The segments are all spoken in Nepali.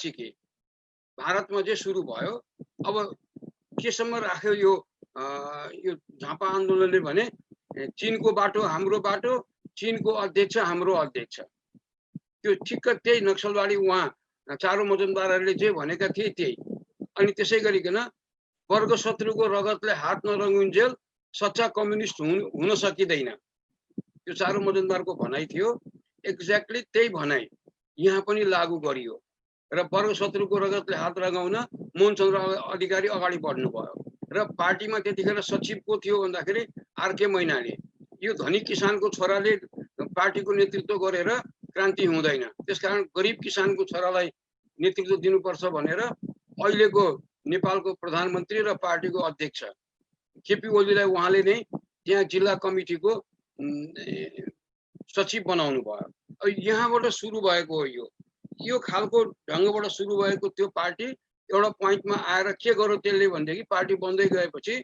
सिके। भारतमा जे सुरु भयो अब केसम्म राख्यो यो झापा आन्दोलनले भने चीनको बाटो हाम्रो बाटो, चीनको अध्यक्ष हाम्रो अध्यक्ष। त्यो ठिक्क त्यही नक्सलवादी उहाँ चारो मजुमदारहरूले जे भनेका थिए त्यही। अनि त्यसै गरिकन वर्ग शत्रुको रगतले हात नरङ्गुन्जेल सच्चा कम्युनिस्ट हुन सकिँदैन, त्यो चारो मजुमदारको भनाइ थियो। एक्ज्याक्टली त्यही भनाइ यहाँ पनि लागू गरियो र वर्ग शत्रुको रगतले हात रगाउन मोहनचन्द्र अधिकारी अगाडि बढ्नु भयो र पार्टीमा त्यतिखेर सचिव को थियो भन्दाखेरि आरके मैनाली। यो धनी किसानको छोराले पार्टीको नेतृत्व गरेर क्रान्ति हुँदैन, त्यसकारण गरिब किसानको छोरालाई नेतृत्व दिनुपर्छ भनेर अहिलेको नेपालको प्रधानमन्त्री र पार्टीको अध्यक्ष केपी ओलीलाई उहाँले नै त्यहाँ जिल्ला कमिटीको सचिव बनाउनु भयो। यहाँबाट सुरु भएको हो यो खालको ढङ्गबाट सुरु भएको त्यो पार्टी एउटा पोइन्टमा आएर के गर्यो त्यसले भनेदेखि पार्टी बन्दै गएपछि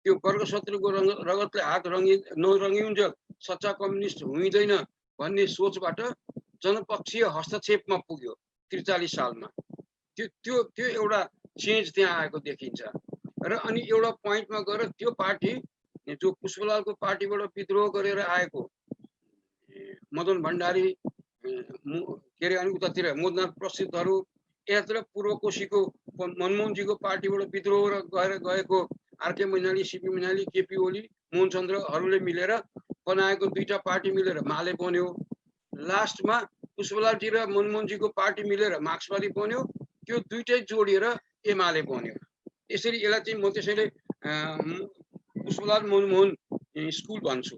त्यो वर्ग शत्रुको रगतले हात नरङ्गिउन्जेल सच्चा कम्युनिस्ट हुँदैन भन्ने सोचबाट जनपक्षीय हस्तक्षेपमा पुग्यो 43 सालमा। त्यो एउटा चेन्ज त्यहाँ आएको देखिन्छ र अनि एउटा पोइन्टमा गएर त्यो पार्टी जो पुष्पलालको पार्टीबाट विद्रोह गरेर आएको मदन भण्डारी के अरे अनि उतातिर मोदनाथ प्रसिद्धहरू, यतातिर पूर्व कोशीको मनमोहनजीको पार्टीबाट विद्रोह गरेर गएको आरके मैनाली, सीपी मैनाली, केपी ओली, मोहनचन्द्रहरूले मिलेर बनाएको दुईटा पार्टी मिलेर माले बन्यो। लास्टमा पुष्पलालजी र मनमोहनजीको पार्टी मिलेर मार्क्सवादी बन्यो। त्यो दुईटै जोडिएर एमाले बन्यो। यसरी यसलाई चाहिँ म त्यसैले पुष्पलाल मनमोहन स्कुल भन्छु।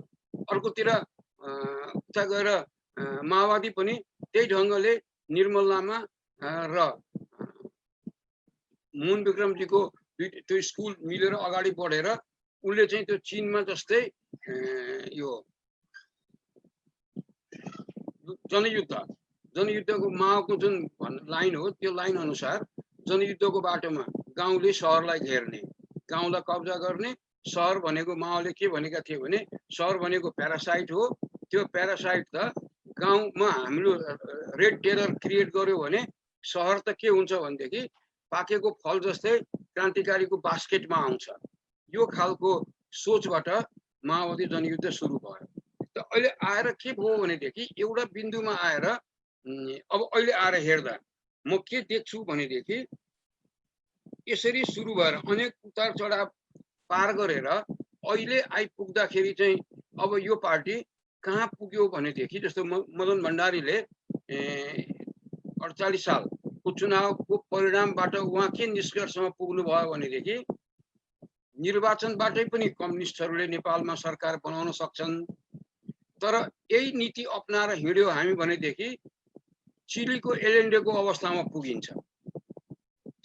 अर्कोतिर उता गएर माओवादी पनि त्यही ढङ्गले निर्मल लामा र मोहन विक्रमजीको त्यो स्कुल मिलेर अगाडि बढेर उनले चाहिँ त्यो चीनमा जस्तै यो जनयुद्धको माओको जुन लाइन हो त्यो लाइन अनुसार जनयुद्धको बाटोमा गाउँले सहरलाई घेर्ने, गाउँलाई कब्जा गर्ने। सहर भनेको माओले के भनेका थिए भने सहर भनेको प्यारासाइट हो, त्यो प्यारासाइट त गाउँमा हामीले रेड टेरर क्रिएट गर्यो भने सहर त के हुन्छ भनेदेखि पाकेको फल जस्तै क्रान्तिकारीको बास्केटमा आउँछ। यो खालको सोचबाट माओवादी जनयुद्ध सुरु भयो। त अहिले आएर के भयो भनेदेखि एउटा बिन्दुमा आएर अब अहिले आएर हेर्दा म के देख्छु भनेदेखि यसरी सुरु भएर अनेक उतार चढाव पार गरेर अहिले आइपुग्दाखेरि चाहिँ अब यो पार्टी कहाँ पुग्यो भनेदेखि जस्तो मदन भण्डारीले 48 सालको चुनावको परिणामबाट उहाँ के निष्कर्षमा पुग्नु भयो भनेदेखि निर्वाचनबाटै पनि कम्युनिस्टहरूले नेपालमा सरकार बनाउन सक्छन्। तर यही नीति अपनाएर हिँड्यो हामी भनेदेखि चिलीको एलेन्डेको अवस्थामा पुगिन्छ।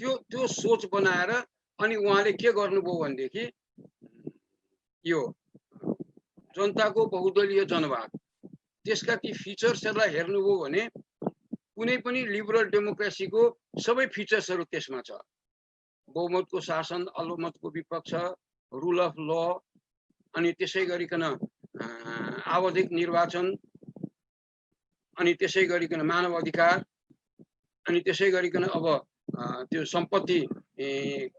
त्यो सोच बनाएर अनि उहाँले के गर्नुभयो भनेदेखि यो जनताको बहुदलीय जनवाद त्यसका ती फिचर्सहरूलाई हेर्नुभयो भने कुनै पनि लिबरल डेमोक्रेसीको सबै फिचर्सहरू त्यसमा छ। बहुमतको शासन, अल्पमतको विपक्ष, रुल अफ ल, अनि त्यसै गरिकन आवधिक निर्वाचन, अनि त्यसै गरिकन मानव अधिकार, अनि त्यसै गरिकन अब त्यो सम्पत्ति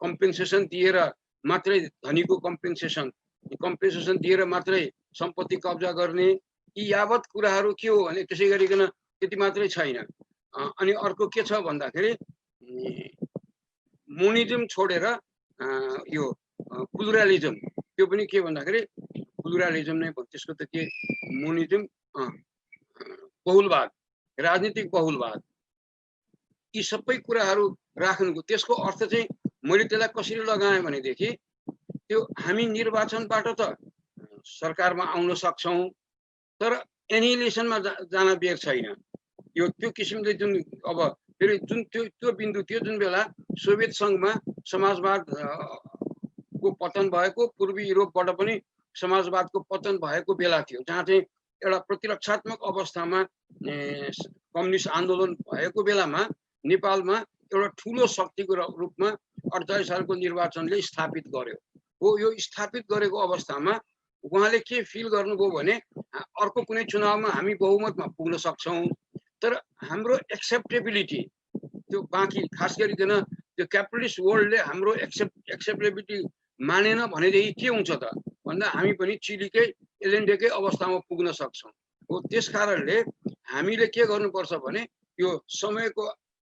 कम्पेन्सेसन दिएर मात्रै धनीको कम्पेन्सेसन दिएर मात्रै सम्पत्ति कब्जा गर्ने, यी यावत कुराहरू के हो भने त्यसै गरिकन त्यति मात्रै छैन। अनि अर्को के छ भन्दाखेरि मोनिजम छोडेर यो प्लुरालिजम, त्यो पनि के भन्दाखेरि प्लुरालिजम नै भयो, त्यसको त के मोनिजम बहुलवाद, राजनीतिक बहुलवाद, यी सबै कुराहरू राख्नुको त्यसको अर्थ चाहिँ मैले त्यसलाई कसरी लगाएँ भनेदेखि त्यो हामी निर्वाचनबाट त सरकारमा आउन सक्छौँ तर एनिहिलेसनमा जान बेर छैन। यो त्यो किसिमले जुन अब फेरि जुन त्यो बिन्दु थियो जुन बेला सोभियत सङ्घमा समाजवादको पतन भएको, पूर्वी युरोपबाट पनि समाजवादको पतन भएको बेला थियो, जहाँ चाहिँ एउटा प्रतिरक्षात्मक अवस्थामा कम्युनिस्ट आन्दोलन भएको बेलामा नेपालमा एउटा ठुलो शक्तिको रूपमा 48 सालको निर्वाचनले स्थापित गर्यो हो। यो स्थापित गरेको अवस्थामा उहाँले के फिल गर्नुभयो भने अर्को कुनै चुनावमा हामी बहुमतमा पुग्न सक्छौँ तर हाम्रो एक्सेप्टेबिलिटी त्यो बाँकी खास गरिकन त्यो क्यापिटलिस्ट वर्ल्डले हाम्रो एक्सेप्टेबिलिटी मानेन भनेदेखि के हुन्छ त भन्दा हामी पनि चिलीकै एलेन्डेकै अवस्थामा पुग्न सक्छौँ। हो त्यस कारणले हामीले के गर्नुपर्छ भने यो समयको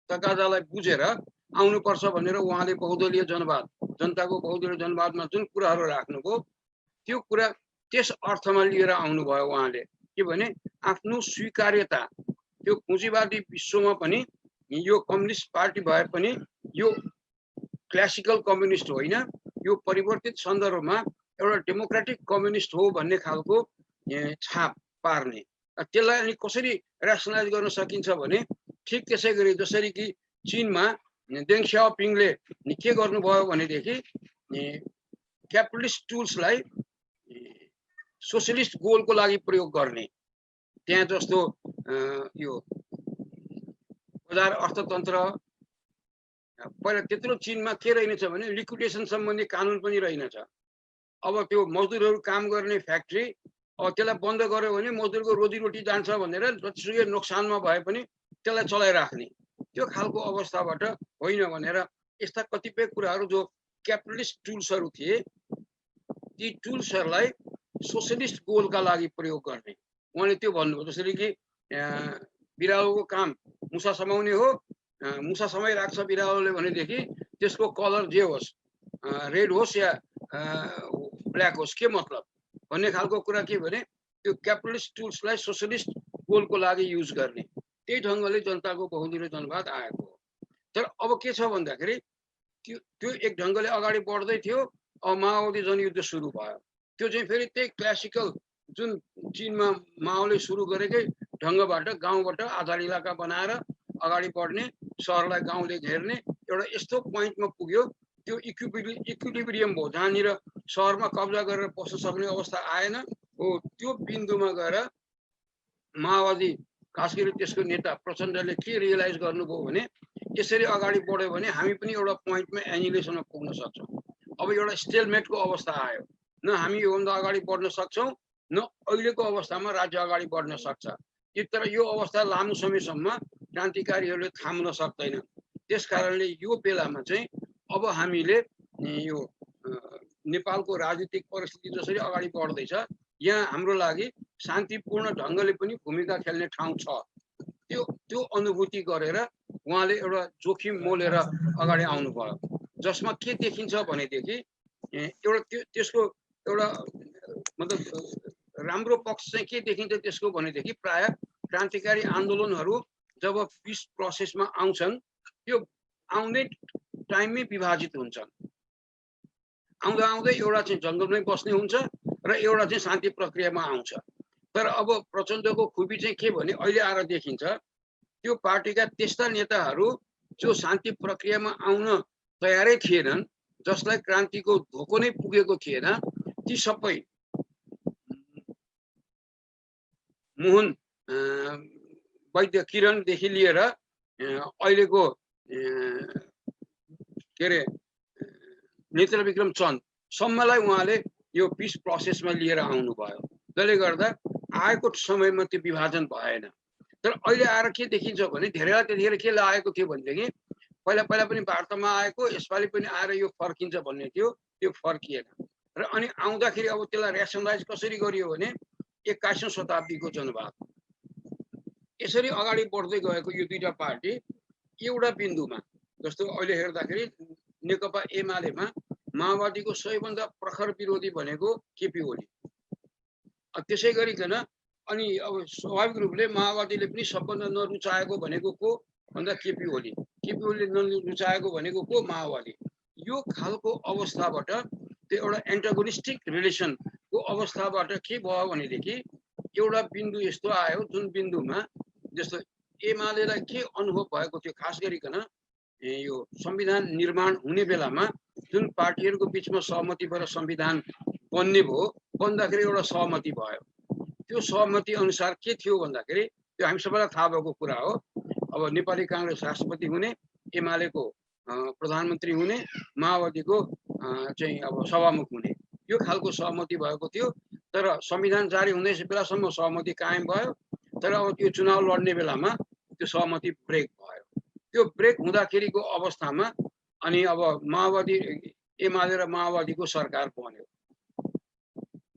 तकाजालाई बुझेर आउनुपर्छ भनेर उहाँले बहुदलीय जनवाद जनताको बहुदलीय जनवादमा जुन कुराहरू राख्नुभयो त्यो कुरा त्यस अर्थमा लिएर आउनुभयो उहाँले के भने आफ्नो स्वीकार्यता त्यो पुँजीवादी विश्वमा पनि यो कम्युनिस्ट पार्टी भए पनि यो क्लासिकल कम्युनिस्ट होइन यो परिवर्तित सन्दर्भमा एउटा डेमोक्रेटिक कम्युनिस्ट हो भन्ने खालको छाप पार्ने त्यसलाई अनि कसरी ऱ्यासनलाइज गर्न सकिन्छ भने ठिक त्यसै गरी जसरी कि चीनमा देङ सियाओपिङले के गर्नुभयो भनेदेखि क्यापिटलिस्ट टुल्सलाई सोशलिस्ट गोलको लागि प्रयोग गर्ने त्यहाँ जस्तो यो बजार अर्थतन्त्र पहिला त्यत्रो चीनमा के रहेनछ भने लिक्विडेसन सम्बन्धी कानुन पनि रहेनछ। अब त्यो मजदुरहरू काम गर्ने फ्याक्ट्री अब त्यसलाई बन्द गर्यो भने मजदुरको रोजीरोटी जान्छ भनेर जतिसुकै नोक्सानमा भए पनि त्यसलाई चलाइराख्ने त्यो खालको अवस्थाबाट होइन भनेर यस्ता कतिपय कुराहरू जो क्यापिटलिस्ट टुल्सहरू थिए ती टुल्सहरूलाई सोशलिस्ट गोलका लागि प्रयोग गर्ने उहाँले त्यो भन्नुभयो। जसरी कि बिरालोको काम मुसा समाउने हो, मुसा समाइराख्छ बिरालोले भनेदेखि त्यसको कलर जे होस् रेड होस् या ब्ल्याक होस् के मतलब भन्ने खालको कुरा के भने त्यो क्यापिटलिस्ट टुल्सलाई सोशलिस्ट गोलको लागि युज गर्ने त्यही ढङ्गले जनताको बहुदलीय जनवाद आएको हो। तर अब के छ भन्दाखेरि त्यो एक ढङ्गले अगाडि बढ्दै थियो। अब माओवादी जनयुद्ध सुरु भयो त्यो चाहिँ फेरि त्यही क्लासिकल जुन चीनमा माओले सुरु गरेकै ढङ्गबाट गाउँबाट आधार इलाका बनाएर अगाडि बढ्ने सहरलाई गाउँले घेर्ने एउटा यस्तो पोइन्टमा पुग्यो त्यो इक्विलिब्रियम भयो जहाँनिर सहरमा कब्जा गरेर बस्न सक्ने अवस्था आएन हो। त्यो बिन्दुमा गएर माओवादी खास गरी त्यसको नेता प्रचण्डले के रियलाइज गर्नुभयो भने यसरी अगाडि बढ्यो भने हामी पनि एउटा पोइन्टमा एनिलेसनमा पुग्न सक्छौँ। अब एउटा स्टेलमेटको अवस्था आयो, न हामी योभन्दा अगाडि बढ्न सक्छौँ न अहिलेको अवस्थामा राज्य अगाडि बढ्न सक्छ। तर यो अवस्था लामो समयसम्म क्रान्तिकारीहरूले थाम्न सक्दैनन्। त्यस कारणले यो बेलामा चाहिँ अब हामीले यो नेपालको राजनीतिक परिस्थिति जसरी अगाडि बढ्दैछ यहाँ हाम्रो लागि शान्तिपूर्ण ढङ्गले पनि भूमिका खेल्ने ठाउँ छ। त्यो अनुभूति गरेर उहाँले एउटा जोखिम मोलेर अगाडि आउनुभयो जसमा के देखिन्छ भनेदेखि एउटा त्यसको एउटा मतलब राम्रो पक्ष चाहिँ के देखिन्छ त्यसको भनेदेखि प्राय क्रान्तिकारी आन्दोलनहरू जब पिस प्रोसेसमा आउँछन् त्यो आउने टाइममै विभाजित हुन्छन्। आउँदा आउँदै एउटा चाहिँ जङ्गलमै बस्ने हुन्छ र एउटा चाहिँ शान्ति प्रक्रियामा आउँछ। तर अब प्रचण्डको खुबी चाहिँ के भने अहिले आएर देखिन्छ त्यो पार्टीका त्यस्ता नेताहरू जो शान्ति प्रक्रियामा आउन तयारै थिएनन्, जसलाई क्रान्तिको धोको नै पुगेको थिएन, ती सबै मोहन वैद्य किरणदेखि लिएर अहिलेको के अरे नेत्र विक्रम चन्द सम्मलाई उहाँले यो पिस प्रोसेसमा लिएर आउनुभयो। जसले गर्दा आएको समयमा त्यो विभाजन भएन। तर अहिले आएर के देखिन्छ भने धेरैलाई त्यतिखेर के लागेको थियो भनेदेखि पहिला पनि वार्तामा आएको यसपालि पनि आएर यो फर्किन्छ भन्ने थियो, त्यो फर्किएन। र अनि आउँदाखेरि अब त्यसलाई ऱ्यासनलाइज कसरी गरियो भने 21औं शताब्दीको जनवाद यसरी अगाडि बढ्दै गएको यो दुईटा पार्टी एउटा बिन्दुमा जस्तो अहिले हेर्दाखेरि नेकपा एमालेमा माओवादीको सबैभन्दा प्रखर विरोधी भनेको केपी ओली। त्यसै गरिकन अनि अब स्वाभाविक रूपले माओवादीले पनि सबभन्दा नरुचाएको भनेको को भन्दा केपी ओलीले नरुचाएको भनेको को माओवादी। यो खालको अवस्थाबाट त्यो एउटा एन्टागोनिस्टिक रिलेसनको अवस्थाबाट के भयो भनेदेखि एउटा बिन्दु यस्तो आयो जुन बिन्दुमा जस्तो एमालेलाई के अनुभव भएको थियो खास गरिकन यो संविधान निर्माण हुने बेलामा जुन पार्टीहरूको बिचमा सहमति भएर संविधान बन्ने भयो, बन्दाखेरि एउटा सहमति भयो। त्यो सहमति अनुसार के थियो भन्दाखेरि त्यो हामी सबैलाई थाहा भएको कुरा हो। अब नेपाली काङ्ग्रेस राष्ट्रपति हुने, एमालेको प्रधानमन्त्री हुने, माओवादीको चाहिँ अब सभामुख हुने, यो खालको सहमति भएको थियो। तर संविधान जारी हुने बेलासम्म सहमति कायम भयो। तर अब त्यो चुनाव लड्ने बेलामा त्यो सहमति ब्रेक भयो। त्यो ब्रेक हुँदाखेरिको अवस्थामा अनि अब माओवादी एमाले र माओवादीको सरकार बन्यो।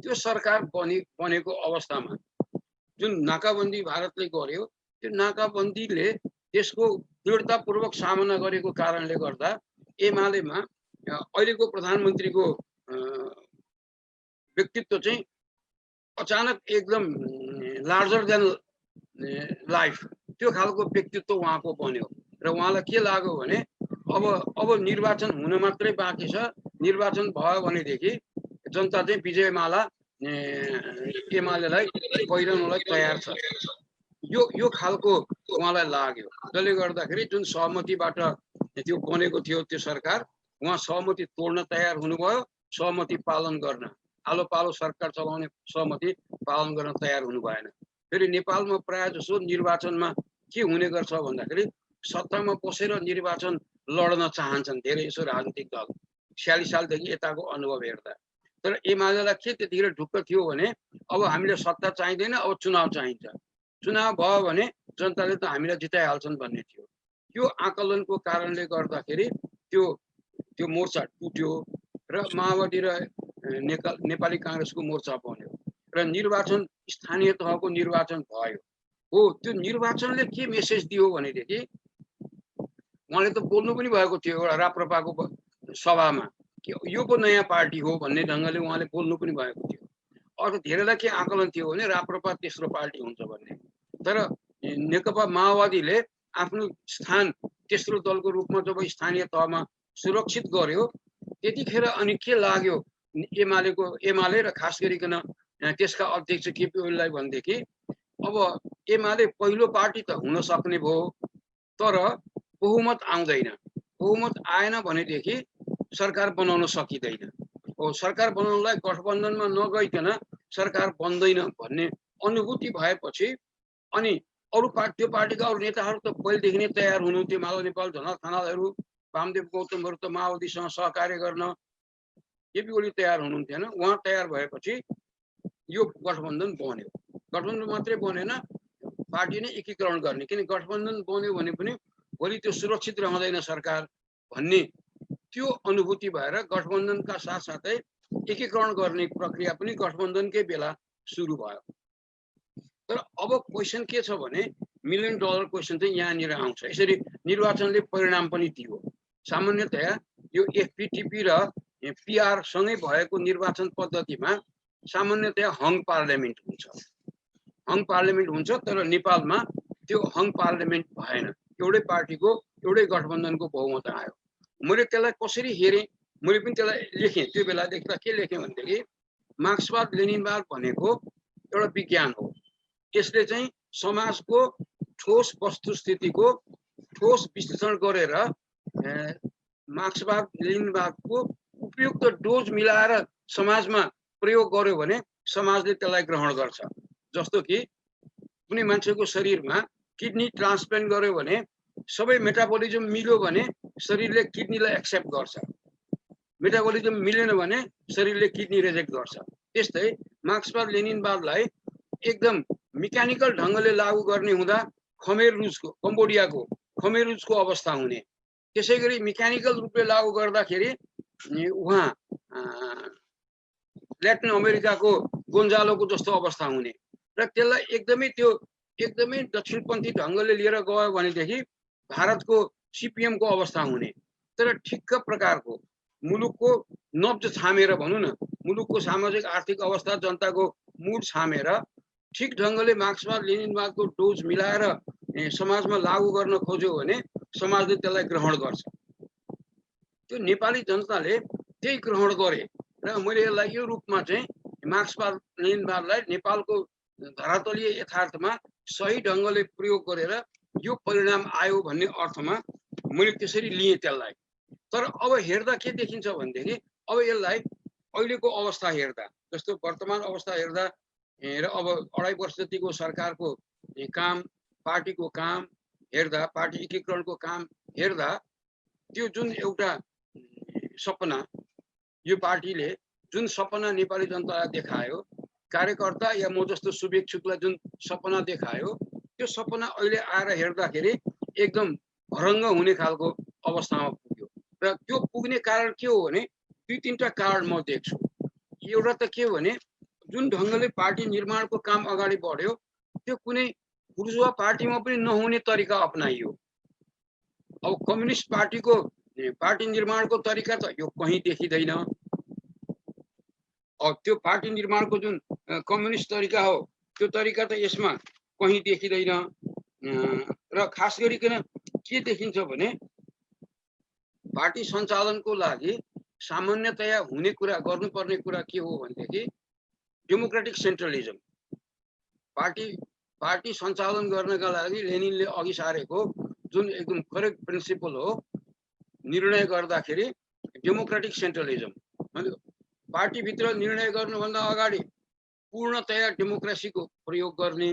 त्यो सरकार बनेको अवस्थामा जुन नाकाबन्दी भारतले गर्यो, त्यो नाकाबन्दीले त्यसको दृढतापूर्वक सामना गरेको कारणले गर्दा एमालेमा अहिलेको प्रधानमन्त्रीको व्यक्तित्व चाहिँ अचानक एकदम लार्जर देन लाइफ त्यो खालको व्यक्तित्व उहाँको बन्यो र उहाँलाई के लाग्यो भने अब निर्वाचन हुन मात्रै बाँकी छ, निर्वाचन भयो भनेदेखि जनता चाहिँ विजयमाला एमालेलाई पहिरनलाई तयार छ, यो खालको उहाँलाई लाग्यो। जसले गर्दाखेरि जुन सहमतिबाट त्यो बनेको थियो त्यो सरकार, उहाँ सहमति तोड्न तयार हुनुभयो, सहमति पालन गर्न आलो पालो सरकार चलाउने सहमति पालन गर्न तयार हुनु भएन। फेरि नेपालमा प्राय जसो निर्वाचनमा के हुने गर्छ भन्दाखेरि सत्तामा बसेर निर्वाचन लड्न चाहन्छन् धेरै जसो राजनीतिक दल 46 सालदेखि यताको अनुभव हेर्दा। तर एमालेलाई के त्यतिखेर ढुक्क थियो भने अब हामीले सत्ता चाहिँदैन, अब चुनाव चाहिन्छ, चुनाव भयो भने जनताले त हामीलाई जिताइहाल्छन् भन्ने थियो। त्यो आकलनको कारणले गर्दाखेरि त्यो मोर्चा टुट्यो र माओवादी र नेपाली कांग्रेसको मोर्चा बन्यो र निर्वाचन स्थानीय तहको निर्वाचन भयो। हो, त्यो निर्वाचनले के मेसेज दियो भनेदेखि उहाँले त बोल्नु पनि भएको थियो एउटा राप्रपाको सभामा कि यो पो नयाँ पार्टी हो भन्ने ढङ्गले उहाँले बोल्नु पनि भएको थियो। अरू धेरैलाई के आकलन थियो भने राप्रपा तेस्रो पार्टी हुन्छ भन्ने। तर नेकपा माओवादीले आफ्नो स्थान तेस्रो दलको रूपमा जब स्थानीय तहमा सुरक्षित गर्यो त्यतिखेर अनि के लाग्यो एमाले र खास गरिकन त्यसका अध्यक्ष केपी ओलीलाई भनेदेखि अब एमाले पहिलो पार्टी त हुन सक्ने भयो, तर बहुमत आउँदैन, बहुमत आएन भनेदेखि सरकार बनाउन सकिँदैन, सरकार बनाउनलाई गठबन्धनमा नगइकन सरकार बन्दैन भन्ने अनुभूति भएपछि अनि अरू त्यो पार्टीका अरू नेताहरू त पहिलेदेखि नै तयार हुनुहुन्थ्यो। माधव नेपाल, झलनाथ खनालहरू, वामदेव गौतमहरू त माओवादीसँग सहकार्य गर्न केपी ओली तयार हुनुहुन्थेन। उहाँ तयार भएपछि यो गठबन्धन बन्यो। गठबन्धन मात्रै बनेन, पार्टी नै एकीकरण गर्ने, किन गठबन्धन बन्यो भने पनि भोलि त्यो सुरक्षित रहँदैन सरकार भन्ने त्यो अनुभूति भएर गठबन्धनका साथसाथै एकीकरण गर्ने प्रक्रिया पनि गठबन्धनकै बेला सुरु भयो। तर अब क्वेसन के छ भने $1 मिलियन क्वेसन चाहिँ यहाँनिर आउँछ। यसरी निर्वाचनले परिणाम पनि दियो। सामान्यतया यो एफपीटीपी र पीआर सँगै भएको निर्वाचन पद्धतिमा सामान्यतया हङ पार्लियामेन्ट हुन्छ, हङ पार्लियामेन्ट हुन्छ। तर नेपालमा त्यो हङ पार्लियामेन्ट भएन, एउटै पार्टीको एउटै गठबन्धनको बहुमत आयो। मैले त्यसलाई कसरी हेरेँ, मैले पनि त्यसलाई लेखेँ। त्यो बेलादेखि के लेखेँ भनेदेखि मार्क्सवाद लेनिनवाद भनेको एउटा विज्ञान हो। यसले चाहिँ समाजको ठोस वस्तुस्थितिको ठोस विश्लेषण गरेर मार्क्सवाद लेनिनवादको उपयुक्त डोज मिलाएर समाजमा प्रयोग गर्यो भने समाजले त्यसलाई ग्रहण गर्छ। जस्तो कि कुनै मान्छेको शरीरमा किडनी ट्रान्सप्लान्ट गर्यो भने सबै मेटाबोलिजम मिल्यो भने शरीरले किडनीलाई एक्सेप्ट गर्छ, मेटाबोलिजम मिलेन भने शरीरले किडनी रिजेक्ट गर्छ। त्यस्तै मार्क्सवाद लेनिनवादलाई एकदम मेकानिकल ढङ्गले लागू गर्ने हुँदा खमेर रुजको कम्बोडियाको खमेर रुजको अवस्था हुने, त्यसै गरी मेकानिकल रूपले लागू गर्दाखेरि उहाँ ल्याटिन अमेरिकाको गोन्जालोको जस्तो अवस्था हुने र त्यसलाई एकदमै दक्षिणपन्थी ढङ्गले लिएर गयो भनेदेखि भारतको सीपीएमको अवस्था हुने। तर ठिक्क प्रकारको मुलुकको नब्ज छामेर भनौँ न, मुलुकको सामाजिक आर्थिक अवस्था जनताको मुड छामेर ठिक ढङ्गले मार्क्सवाद लेनिनवादको डोज मिलाएर समाजमा लागू गर्न खोज्यो भने समाजले त्यसलाई ग्रहण गर्छ। त्यो नेपाली जनताले त्यही ग्रहण गरे र मैले यसलाई यो रूपमा चाहिँ मार्क्सवाद लेनिनवादलाई नेपालको धरातलीय यथार्थमा सही ढङ्गले प्रयोग गरेर यो परिणाम आयो भन्ने अर्थमा मैले त्यसरी लिएँ त्यसलाई। तर अब हेर्दा के देखिन्छ भनेदेखि अब यसलाई अहिलेको अवस्था हेर्दा, जस्तो वर्तमान अवस्था हेर्दा र अब 2.5 वर्ष जतिको सरकारको काम, पार्टीको काम हेर्दा, पार्टी एकीकरणको काम हेर्दा त्यो जुन एउटा सपना, यो पार्टीले जुन सपना नेपाली जनतालाई देखायो, कार्यकर्ता या म जस्तो शुभेच्छुकलाई जुन सपना देखायो, त्यो सपना अहिले आएर हेर्दाखेरि एकदम भरङ्ग हुने खालको अवस्थामा पुग्यो। र त्यो पुग्ने कारण के हो भने दुई तीनटा कारण म देख्छु। एउटा त के हो भने जुन ढङ्गले पार्टी निर्माणको काम अगाडि बढ्यो त्यो कुनै बुर्जुवा पार्टीमा पनि नहुने तरिका अपनाइयो। अब कम्युनिस्ट पार्टीको पार्टी निर्माणको तरिका त यो कहीँ देखिँदैन। अब त्यो पार्टी निर्माणको जुन कम्युनिस्ट तरिका हो त्यो तरिका त यसमा कहीँ देखिँदैन। र खास गरिकन के देखिन्छ भने पार्टी सञ्चालनको लागि सामान्यतया हुने कुरा गर्नुपर्ने कुरा के हो भनेदेखि डेमोक्रेटिक सेन्ट्रलिजम। पार्टी सञ्चालन गर्नका लागि लेनिनले अघि सारेको जुन एकदम करेक्ट प्रिन्सिपल हो निर्णय गर्दाखेरि डेमोक्रेटिक सेन्ट्रलिजम। पार्टीभित्र निर्णय गर्नुभन्दा अगाडि पूर्णतया डेमोक्रेसीको प्रयोग गर्ने,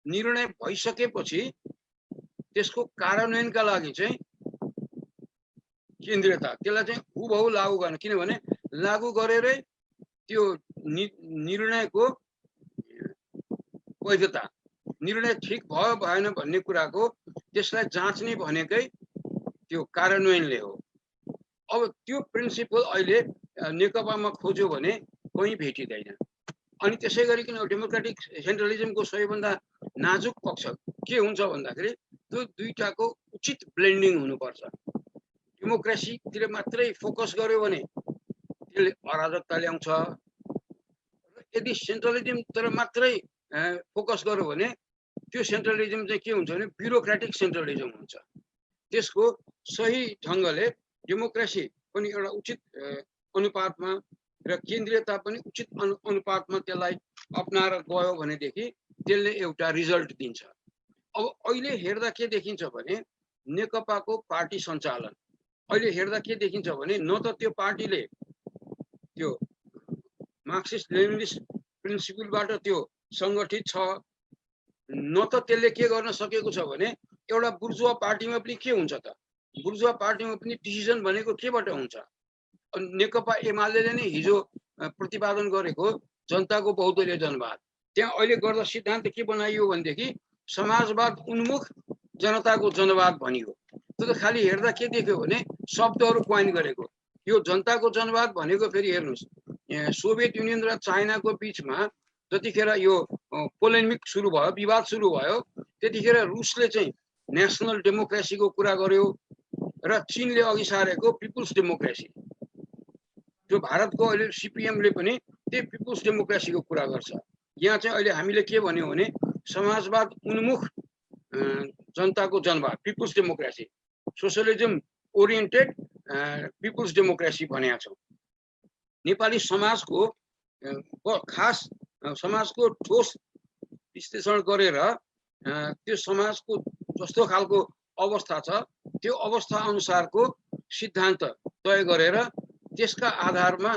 निर्णय भइसकेपछि त्यसको कार्यान्वयनका लागि चाहिँ केन्द्रीयता, त्यसलाई चाहिँ हुबहु लागू गर्ने। किनभने लागू गरेरै त्यो निर्णयको वैधता, निर्णय ठिक भयो भएन भन्ने कुराको त्यसलाई जाँच्ने भनेकै त्यो कार्यान्वयनले हो। अब त्यो प्रिन्सिपल अहिले नेकपामा खोज्यो भने कहीँ भेटिँदैन। अनि त्यसै गरिकन डेमोक्रेटिक सेन्ट्रलिजमको सबैभन्दा नाजुक पक्ष के हुन्छ भन्दाखेरि त्यो दुईटाको उचित ब्लेन्डिङ हुनुपर्छ। डेमोक्रेसीतिर मात्रै फोकस गर्यो भने त्यसले अराजकता ल्याउँछ। यदि सेन्ट्रलिजमतिर मात्रै फोकस गर्यो भने त्यो सेन्ट्रलिजम चाहिँ के हुन्छ भने ब्युरोक्रेटिक सेन्ट्रलिजम हुन्छ। त्यसको सही ढङ्गले डेमोक्रेसी पनि एउटा उचित अनुपातमा र केन्द्रीयता पनि उचित अनुपातमा त्यसलाई अपनाएर गयो भनेदेखि त्यसले एउटा रिजल्ट दिन्छ। अब अहिले हेर्दा के देखिन्छ भने नेकपाको पार्टी सञ्चालन अहिले हेर्दा के देखिन्छ भने न त त्यो पार्टीले त्यो मार्क्सिस्ट लेनिनिस्ट प्रिन्सिपलबाट त्यो सङ्गठित छ, न त त्यसले के गर्न सकेको छ भने एउटा बुर्जुवा पार्टीमा पनि के हुन्छ त, बुर्जुवा पार्टीमा पनि डिसिजन भनेको केबाट हुन्छ? नेकपा एमाले नै हिजो प्रतिपादन गरेको जनताको बहुदलीय जनवाद, त्यहाँ अहिले गर्दा सिद्धान्त के बनाइयो भनेदेखि समाजवाद उन्मुख जनताको जनवाद भनियो। त्यो त खालि हेर्दा के देख्यो भने शब्दहरू क्वाइन गरेको। यो जनताको जनवाद भनेको फेरि हेर्नुहोस्, सोभियत युनियन र चाइनाको बिचमा जतिखेर यो पोलेमिक सुरु भयो, विवाद सुरु भयो, त्यतिखेर रुसले चाहिँ नेसनल डेमोक्रेसीको कुरा गर्यो र चीनले अघि सारेको पिपुल्स डेमोक्रेसी। त्यो भारतको अहिले सिपिएमले पनि त्यही पिपुल्स डेमोक्रेसीको कुरा गर्छ। यहाँ चाहिँ अहिले हामीले के भन्यौँ भने समाजवाद उन्मुख जनताको जनवाद people's democracy, socialism oriented people's democracy भनेका छौँ। नेपाली समाजको खास समाजको ठोस विश्लेषण गरेर त्यो समाजको जस्तो खालको अवस्था छ त्यो अवस्था अनुसारको सिद्धान्त तय गरेर त्यसका आधारमा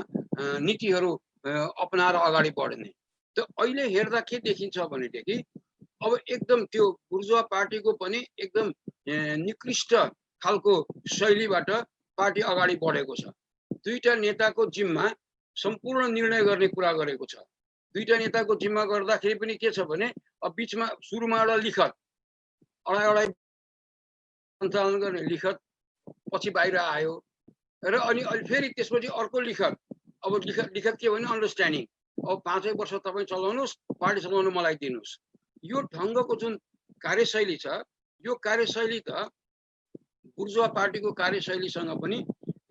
नीतिहरू अपनाएर अगाडि बढ्ने। त अहिले हेर्दा के देखिन्छ भनेदेखि अब एकदम त्यो बुर्जुवा पार्टीको पनि एकदम निकृष्ट खालको शैलीबाट पार्टी अगाडि बढेको छ। दुईटा नेताको जिम्मा सम्पूर्ण निर्णय गर्ने कुरा गरेको छ। दुईटा नेताको जिम्मा गर्दाखेरि पनि के छ भने अब बिचमा सुरुमा एउटा लिखत अढाई सञ्चालन गर्ने लिखत पछि बाहिर आयो र अनि फेरि त्यसपछि अर्को लिखत। अब लिखत के भने अन्डरस्ट्यान्डिङ, अब 5 वर्ष तपाईँ चलाउनुहोस्, पार्टी चलाउनु मलाई दिनुहोस्। यो ढङ्गको जुन कार्यशैली छ यो कार्यशैली त बुर्जुवा पार्टीको कार्यशैलीसँग पनि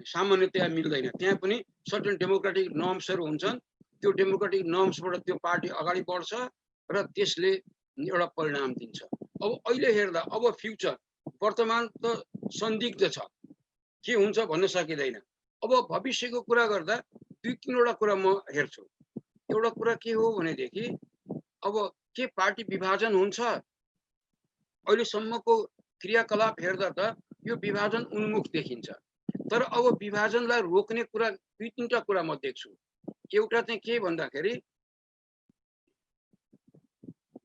सामान्यतया मिल्दैन। त्यहाँ पनि सर्टेन डेमोक्रेटिक नर्म्सहरू हुन्छन्। त्यो डेमोक्रेटिक नर्म्सबाट त्यो पार्टी अगाडि बढ्छ र त्यसले एउटा परिणाम दिन्छ। अब अहिले हेर्दा अब फ्युचर वर्तमान त संदिग्ध छ, के हुन्छ भन्न सकिँदैन। अब भविष्यको कुरा गर्दा दुई तीनवटा कुरा म हेर्छु। एउटा कुरा के हो भनेदेखि अब के पार्टी विभाजन हुन्छ? अहिलेसम्मको क्रियाकलाप हेर्दा त यो विभाजन उन्मुख देखिन्छ। तर अब विभाजनलाई रोक्ने कुरा दुई तीनटा कुरा म देख्छु। एउटा चाहिँ के भन्दाखेरि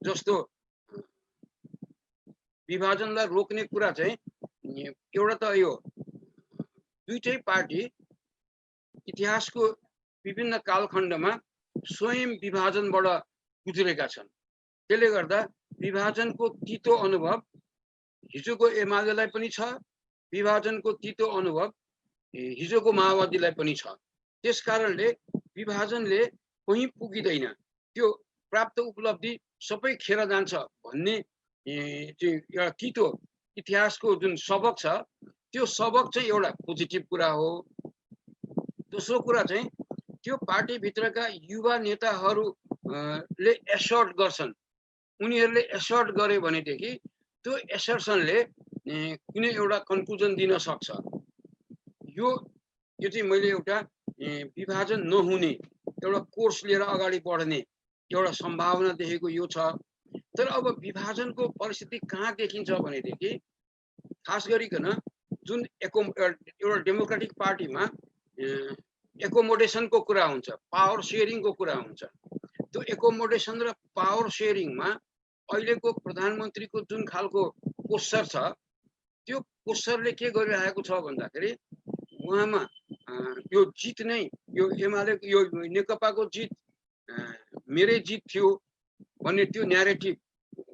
जस्तो विभाजनलाई रोक्ने कुरा चाहिँ एउटा त यो दुईटै पार्टी इतिहासको विभिन्न कालखण्डमा स्वयं विभाजनबाट गुज्रेका छन्। त्यसले गर्दा विभाजनको तितो अनुभव हिजोको एमालेलाई पनि छ, विभाजनको तितो अनुभव हिजोको माओवादीलाई पनि छ। त्यसकारणले विभाजनले कहीँ पुगिँदैन, त्यो प्राप्त उपलब्धि सबै खेर जान्छ भन्ने एउटा तितो इतिहासको जुन सबक छ, त्यो सबक चाहिँ एउटा पोजिटिभ कुरा हो। दोस्रो कुरा चाहिँ त्यो पार्टीभित्रका युवा नेताहरूले एसर्ट गर्छन्, उनीहरूले एसर्ट गरे भनेदेखि त्यो एसर्सनले कुनै एउटा कन्क्लुजन दिन सक्छ। यो चाहिँ मैले एउटा विभाजन नहुने एउटा कोर्स लिएर अगाडि बढ्ने एउटा सम्भावना देखेको यो छ। तर अब विभाजनको परिस्थिति कहाँ देखिन्छ भनेदेखि खास गरिकन जुन एउटा डेमोक्रेटिक पार्टीमा एकोमोडेसनको कुरा हुन्छ, पावर सेयरिङको कुरा हुन्छ। त्यो एकोमोडेसन र पावर सेयरिङमा अहिलेको प्रधानमन्त्रीको जुन खालको पोस्चर छ, त्यो पोस्चरले के गरिरहेको छ भन्दाखेरि उहाँमा यो जित नै यो एमाले यो नेकपाको जित मेरै जित थियो भन्ने त्यो न्यारेटिभ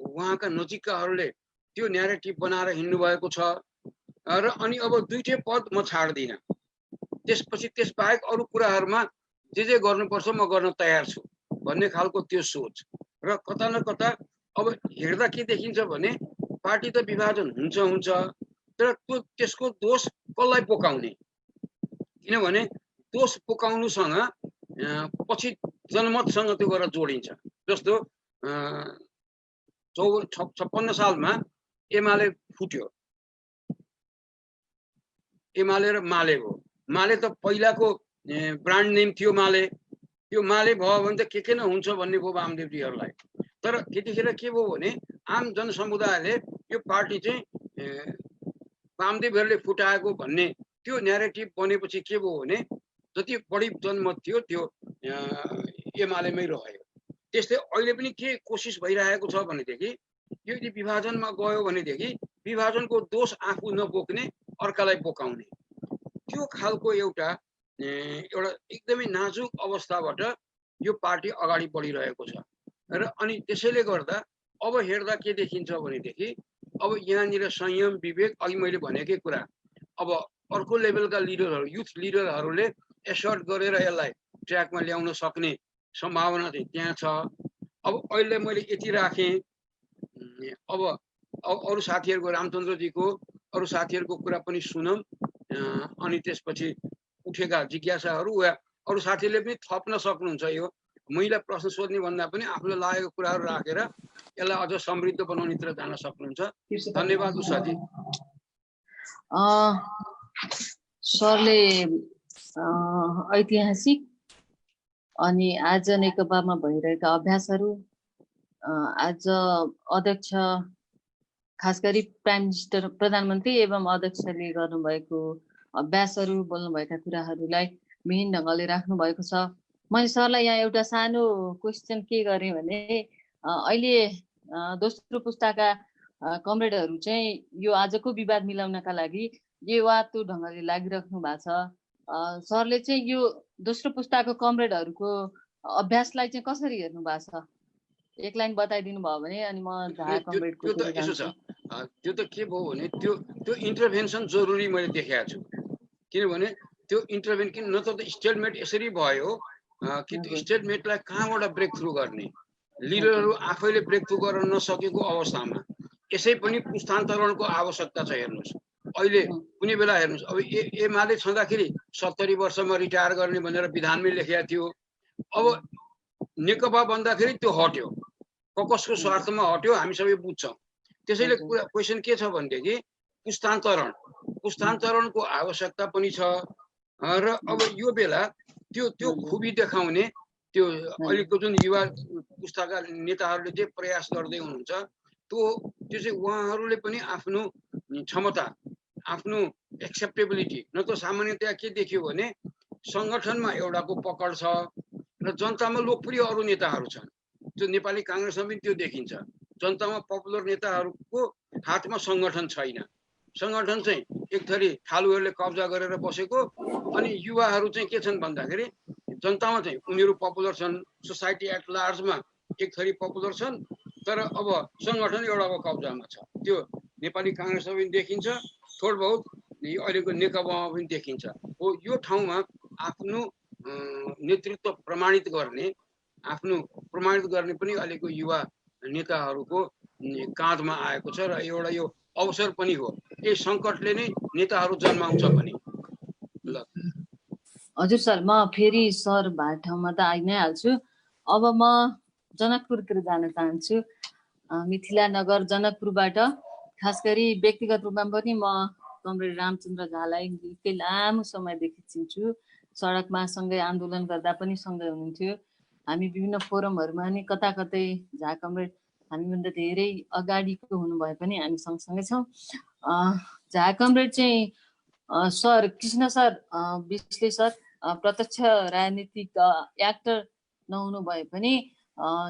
उहाँका नजिककाहरूले त्यो न्यारेटिभ बनाएर हिँड्नु भएको छ। र अनि अब दुईटै पद म छाड्दिनँ, त्यसपछि त्यसबाहेक अरू कुराहरूमा जे गर्नुपर्छ म गर्न तयार छु भन्ने खालको त्यो सोच। र कता न कता अब हेर्दा के देखिन्छ भने पार्टी त विभाजन हुन्छ, तर त्यसको दोष कसलाई पोकाउने, किनभने दोष पोकाउनुसँग पछि जनमतसँग त्यो गरेर जोडिन्छ। जस्तो 56 सालमा एमाले फुट्यो, एमाले र माले हो। माले त पहिलाको ब्रान्ड नेम थियो माले, त्यो माले भयो भने त के न हुन्छ भन्ने भयो वामदेवजीहरूलाई। तर त्यतिखेर के भयो भने आम जनसमुदायले यो पार्टी चाहिँ वामदेवहरूले फुटाएको भन्ने त्यो न्यारेटिभ बनेपछि के भयो भने जति बढी जनमत थियो त्यो एमालेमै रह्यो। त्यस्तै अहिले पनि के कोसिस भइरहेको छ भनेदेखि यदि विभाजनमा गयो भनेदेखि विभाजनको दोष आफू नबोक्ने अर्कालाई बोकाउने, त्यो खालको एउटा एकदमै नाजुक अवस्थाबाट यो पार्टी अगाडि बढिरहेको छ। र अनि त्यसैले गर्दा अब हेर्दा के देखिन्छ भनेदेखि अब यहाँनिर संयम विवेक अघि मैले भनेकै कुरा, अब अर्को लेभलका लिडरहरू युथ लिडरहरूले एसर्ट गरेर यसलाई ट्र्याकमा ल्याउन सक्ने सम्भावना चाहिँ त्यहाँ छ। अब अहिले मैले यति राखेँ, अब अरू साथीहरूको रामचन्द्रजीको अरू साथीहरूको कुरा पनि सुनौँ, अनि त्यसपछि उठेका जिज्ञासाहरू वा अरू साथीहरूले पनि थप्न सक्नुहुन्छ। यो मैले प्रश्न सोध्ने भन्दा पनि आफूलाई लागेको कुराहरू राखेर यसलाई अझ समृद्ध बनाउनेतिर जान सक्नुहुन्छ। धन्यवाद उषाजी। सरले ऐतिहासिक अनि आज नेकपामा भइरहेका अभ्यासहरू, आज अध्यक्ष खास गरी प्राइम मिनिस्टर प्रधानमन्त्री एवं अध्यक्षले गर्नुभएको अभ्यासहरू, बोल्नुभएका कुराहरूलाई विभिन्न ढङ्गले राख्नु भएको छ। मैले सरलाई यहाँ एउटा सानो क्वेसन के गरेँ भने अहिले दोस्रो पुस्ताका कमरेडहरू चाहिँ यो आजको विवाद मिलाउनका लागि यो वा त्यो ढङ्गले लागिराख्नु भएको छ। सरले चाहिँ यो दोस्रो पुस्ताको कमरेडहरूको अभ्यासलाई चाहिँ कसरी हेर्नु भएको छ, एक लाइन बताइदिनु भयो भने अनि म कमरेडको त्यो त के भयो भने त्यो इन्टरभेन्सन जरुरी मैले देखेको छु। किनभने त्यो इन्टरभेन्सन न त स्टेटमेन्ट यसरी भयो कि त्यो स्टेटमेन्टलाई कहाँबाट ब्रेक थ्रु गर्ने, लिडरहरू आफैले ब्रेक थ्रु गर्न नसकेको अवस्थामा यसै पनि पुस्तान्तरणको आवश्यकता छ। हेर्नुहोस् अहिले कुनै बेला हेर्नुहोस्, अब एमाले छँदाखेरि 70 वर्षमा रिटायर गर्ने भनेर विधानमै लेखेको थियो। अब नेकपा बन्दाखेरि त्यो हट्यो, कसको स्वार्थमा हट्यो हामी सबै बुझ्छौँ। त्यसैले क्वेसन के छ भनेदेखि पुस्तान्तरणको आवश्यकता पनि छ। र अब यो बेला त्यो खुबी देखाउने त्यो अहिलेको जुन युवा पुस्ताका नेताहरूले चाहिँ प्रयास गर्दै हुनुहुन्छ, त्यो चाहिँ उहाँहरूले पनि आफ्नो क्षमता, आफ्नो एक्सेप्टेबिलिटी, न त सामान्यतया के देखियो भने सङ्गठनमा एउटाको पकड छ र जनतामा लोकप्रिय अरू नेताहरू छन्। त्यो नेपाली काङ्ग्रेसमा पनि त्यो देखिन्छ, जनतामा पपुलर नेताहरूको हातमा सङ्गठन छैन। सङ्गठन चाहिँ एक थरी थालुहरूले कब्जा गरेर बसेको, अनि युवाहरू चाहिँ के छन् भन्दाखेरि जनतामा चाहिँ उनीहरू पपुलर छन्, सोसाइटी एट लार्जमा एक थरी पपुलर छन्, तर अब सङ्गठन एउटाको कब्जामा छ। त्यो नेपाली कांग्रेसमा पनि देखिन्छ, थोड बहुत यो अहिलेको नेकपामा पनि देखिन्छ। हो यो ठाउँमा आफ्नो नेतृत्व प्रमाणित गर्ने पनि अहिलेको युवा नेताहरूको काँधमा आएको छ र एउटा यो अवसर पनि हो। यही सङ्कटले नै नेताहरू जन्माउँछ पनि। ल हजुर सर, म फेरि सर भएको ठाउँमा त आइ नै हाल्छु। अब म जनकपुरतिर जान चाहन्छु। मिथिला नगर जनकपुरबाट खास गरी व्यक्तिगत रूपमा पनि म कमरेड रामचन्द्र झालाई निकै लामो समयदेखि चिन्छु। सडकमा सँगै आन्दोलन गर्दा पनि सँगै हुनुहुन्थ्यो। हामी विभिन्न फोरमहरूमा नि कता कतै झा कमरेड हामीभन्दा धेरै अगाडिको हुनुभए पनि हामी सँगसँगै छौँ। झा कमरेड चाहिँ सर कृष्ण सर विश्ले सर प्रत्यक्ष राजनीतिक एक्टर नहुनु भए पनि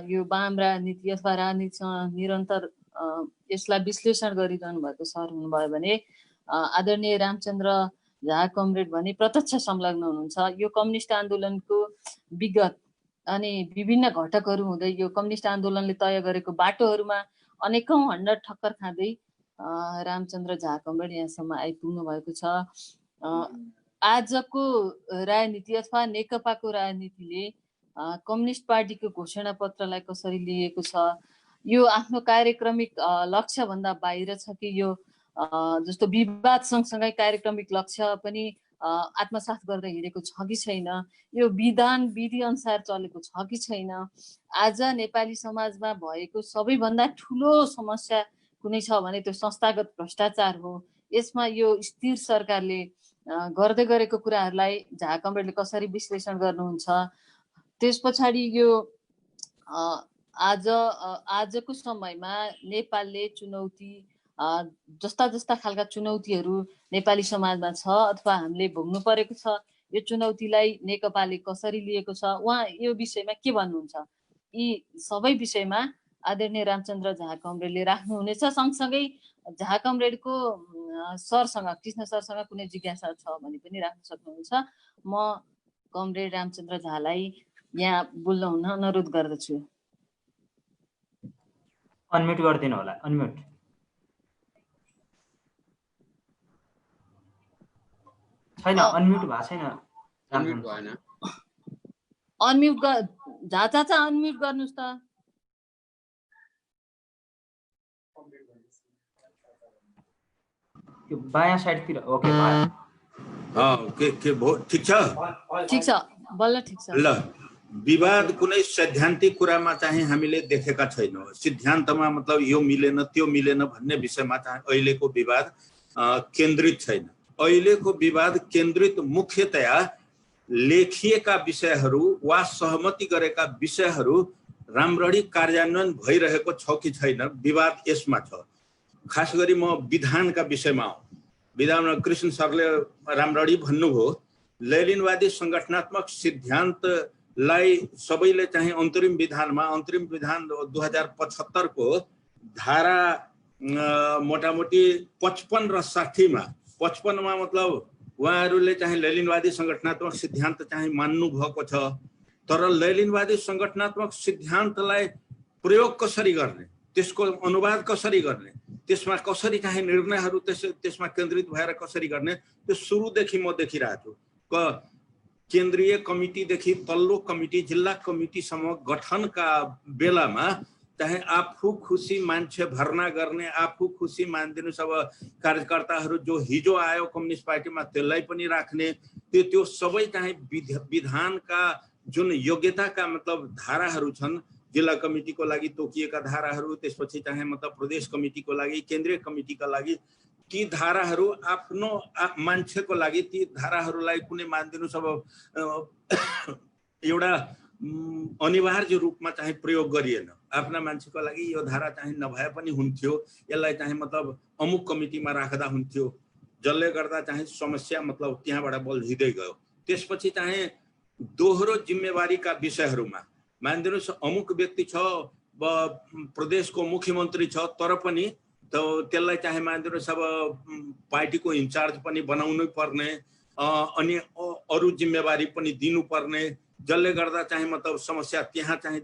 यो वाम राजनीति अथवा राजनीतिसँग निरन्तर यसलाई विश्लेषण गरिरहनु भएको सर हुनुभयो भने आदरणीय रामचन्द्र झा कमरेड भने प्रत्यक्ष संलग्न हुनुहुन्छ। यो कम्युनिस्ट आन्दोलनको विगत अनि विभिन्न घटकहरू हुँदै यो कम्युनिस्ट आन्दोलनले तय गरेको बाटोहरूमा अनेकौं हण्ड ठक्कर खाँदै रामचन्द्र झा कमरेड यहाँसम्म आइपुग्नु भएको छ। आजको राजनीति अथवा नेकपाको राजनीतिले कम्युनिस्ट पार्टीको घोषणा पत्रलाई कसरी लिएको छ, यो आफ्नो कार्यक्रमिक लक्ष्य भन्दा बाहिर छ कि यो जस्तो विवाद सँगसँगै कार्यक्रमिक लक्ष्य पनि आत्मसात गर्दै हिँडेको छ कि छैन, यो विधान विधि अनुसार चलेको छ कि छैन। आज नेपाली समाजमा भएको सबैभन्दा ठुलो समस्या कुनै छ भने त्यो संस्थागत भ्रष्टाचार हो। यसमा यो स्थिर सरकारले गर्दै गरेको कुराहरूलाई झा कमरेडले कसरी विश्लेषण गर्नुहुन्छ? त्यस पछाडि यो आजको समयमा नेपालले चुनौती जस्ता जस्ता खालका चुनौतीहरू नेपाली समाजमा छ अथवा हामीले भोग्नु परेको छ, यो चुनौतीलाई नेकपाले कसरी लिएको छ, उहाँ यो विषयमा के भन्नुहुन्छ? यी सबै विषयमा आदरणीय रामचन्द्र झा कमरेडले राख्नुहुनेछ। सँगसँगै झा कमरेडको सरसँग कृष्ण सरसँग कुनै जिज्ञासा छ भने पनि राख्न सक्नुहुन्छ। म कमरेड रामचन्द्र झालाई यहाँ बोल्न हुन अनुरोध गर्दछु। अनम्युट गरिदिनु होला। अनम्युट छैन, अनम्युट भएको छैन। अनम्युट भएन। अनम्युट झा चाचा अनम्युट गर्नुस् त। यो बायाँ साइडतिर ओके भयो। के भो ठीक छ? ठीक छ, बल्ल ठीक छ। ल, विवाद कुनै सैद्धान्तिक कुरामा चाहिँ हामीले देखेका छैनौँ। सिद्धान्तमा मतलब यो मिलेन त्यो मिलेन भन्ने विषयमा चाहिँ अहिलेको विवाद केन्द्रित छैन। अहिलेको विवाद केन्द्रित मुख्यतया लेखिएका विषयहरू वा सहमति गरेका विषयहरू राम्ररी कार्यान्वयन भइरहेको छ कि छैन, विवाद यसमा छ। खास गरी म विधानका विषयमा आउँ। विधानमा कृष्ण सरले राम्ररी भन्नुभयो, लैलिनवादी संगठनात्मक सिद्धान्तलाई सबैले चाहिँ अन्तरिम विधान 2075 को धारा मोटामोटी 55 र 60 मा 55 मा मतलब उहाँहरूले चाहिँ लैलिनवादी संगठनात्मक सिद्धान्त चाहिँ मान्नु भएको छ। तर लैलिनवादी संगठनात्मक सिद्धान्तलाई प्रयोग कसरी गर्ने, त्यसको अनुवाद कसरी गर्ने, त्यसमा कसरी चाहिँ निर्णयहरू त्यसमा केन्द्रित भएर कसरी गर्ने, त्यो सुरुदेखि म देखिरहेको छु। केन्द्रीय कमिटीदेखि तल्लो कमिटी जिल्ला कमिटीसम्म गठनका बेलामा चाहे आफू खुसी मान्छे भर्ना गर्ने, आफू खुसी मानिदिनु सब कार्यकर्ताहरू जो हिजो आयो कम्युनिस्ट पार्टीमा त्यसलाई पनि राख्ने, त्यो सबै चाहिँ विधानका जुन योग्यताका मतलब धाराहरू छन्, जिल्ला कमिटीको लागि तोकिएका धाराहरू, त्यसपछि चाहिँ मतलब प्रदेश कमिटीको लागि, केन्द्रीय कमिटीका लागि ती धाराहरू आफ्नो मान्छेको लागि ती धाराहरूलाई कुनै मानिदिनु सब एउटा अनिवार्य रूपमा चाहिँ प्रयोग गरिएन। आफ्ना मान्छेको लागि यो धारा चाहिँ नभए पनि हुन्थ्यो, यसलाई चाहिँ मतलब अमुक कमिटीमा राख्दा हुन्थ्यो, जसले गर्दा चाहिँ समस्या मतलब त्यहाँबाट बल्झिँदै गयो। त्यसपछि चाहिँ दोहोरो जिम्मेवारीका विषयहरूमा मानिदिनुहोस् अमुक व्यक्ति छ, प्रदेशको मुख्यमन्त्री छ, तर पनि त्यसलाई चाहिँ मानिदिनुहोस् अब पार्टीको इन्चार्ज पनि बनाउनै पर्ने, अनि अरू जिम्मेवारी पनि दिनुपर्ने, जसले गर्दा चाहिँ मतलब समस्या त्यहाँ चाहिँ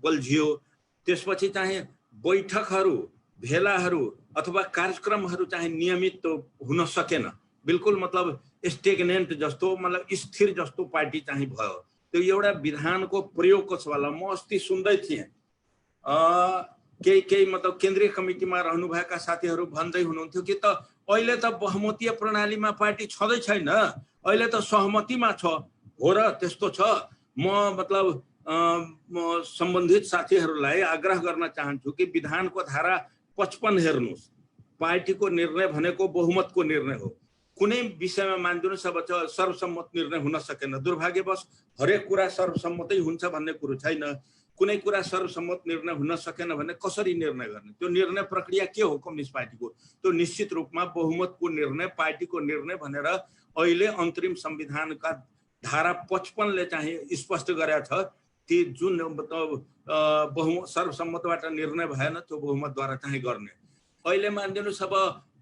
बल्झियो। त्यसपछि चाहिँ बैठकहरू भेलाहरू अथवा कार्यक्रमहरू चाहिँ नियमित हुन सकेन, बिल्कुल मतलब स्टेगनेन्ट जस्तो मतलब स्थिर जस्तो पार्टी चाहिँ भयो। त्यो एउटा विधानको प्रयोगको सवाल म अस्ति सुन्दै थिएँ, केही मतलब केन्द्रीय कमिटीमा रहनुभएका साथीहरू भन्दै हुनुहुन्थ्यो कि त अहिले त बहुमतीय प्रणालीमा पार्टी छँदै छैन, अहिले त सहमतिमा छ। हो र त्यस्तो छ। म मतलब सम्बन्धित साथीहरूलाई आग्रह गर्न चाहन्छु कि विधानको धारा 55 हेर्नुहोस्। पार्टीको निर्णय भनेको बहुमतको निर्णय हो। कुनै विषयमा मानिदिनुहोस् अब सर्वसम्मत निर्णय हुन सकेन, दुर्भाग्यवश हरेक कुरा सर्वसम्मतै हुन्छ भन्ने कुरो छैन। कुनै कुरा सर्वसम्मत निर्णय हुन सकेन भने कसरी निर्णय गर्ने? त्यो निर्णय प्रक्रिया के हो कम्युनिस्ट पार्टीको? त्यो निश्चित रूपमा बहुमतको निर्णय, पार्टीको निर्णय भनेर अहिले अन्तरिम संविधानका धारा 55 ले चाहिँ स्पष्ट गरेको छ कि जुन मतलब सर्वसम्मतबाट निर्णय भएन त्यो बहुमतद्वारा चाहिँ गर्ने। अहिले मानिदिनुहोस् अब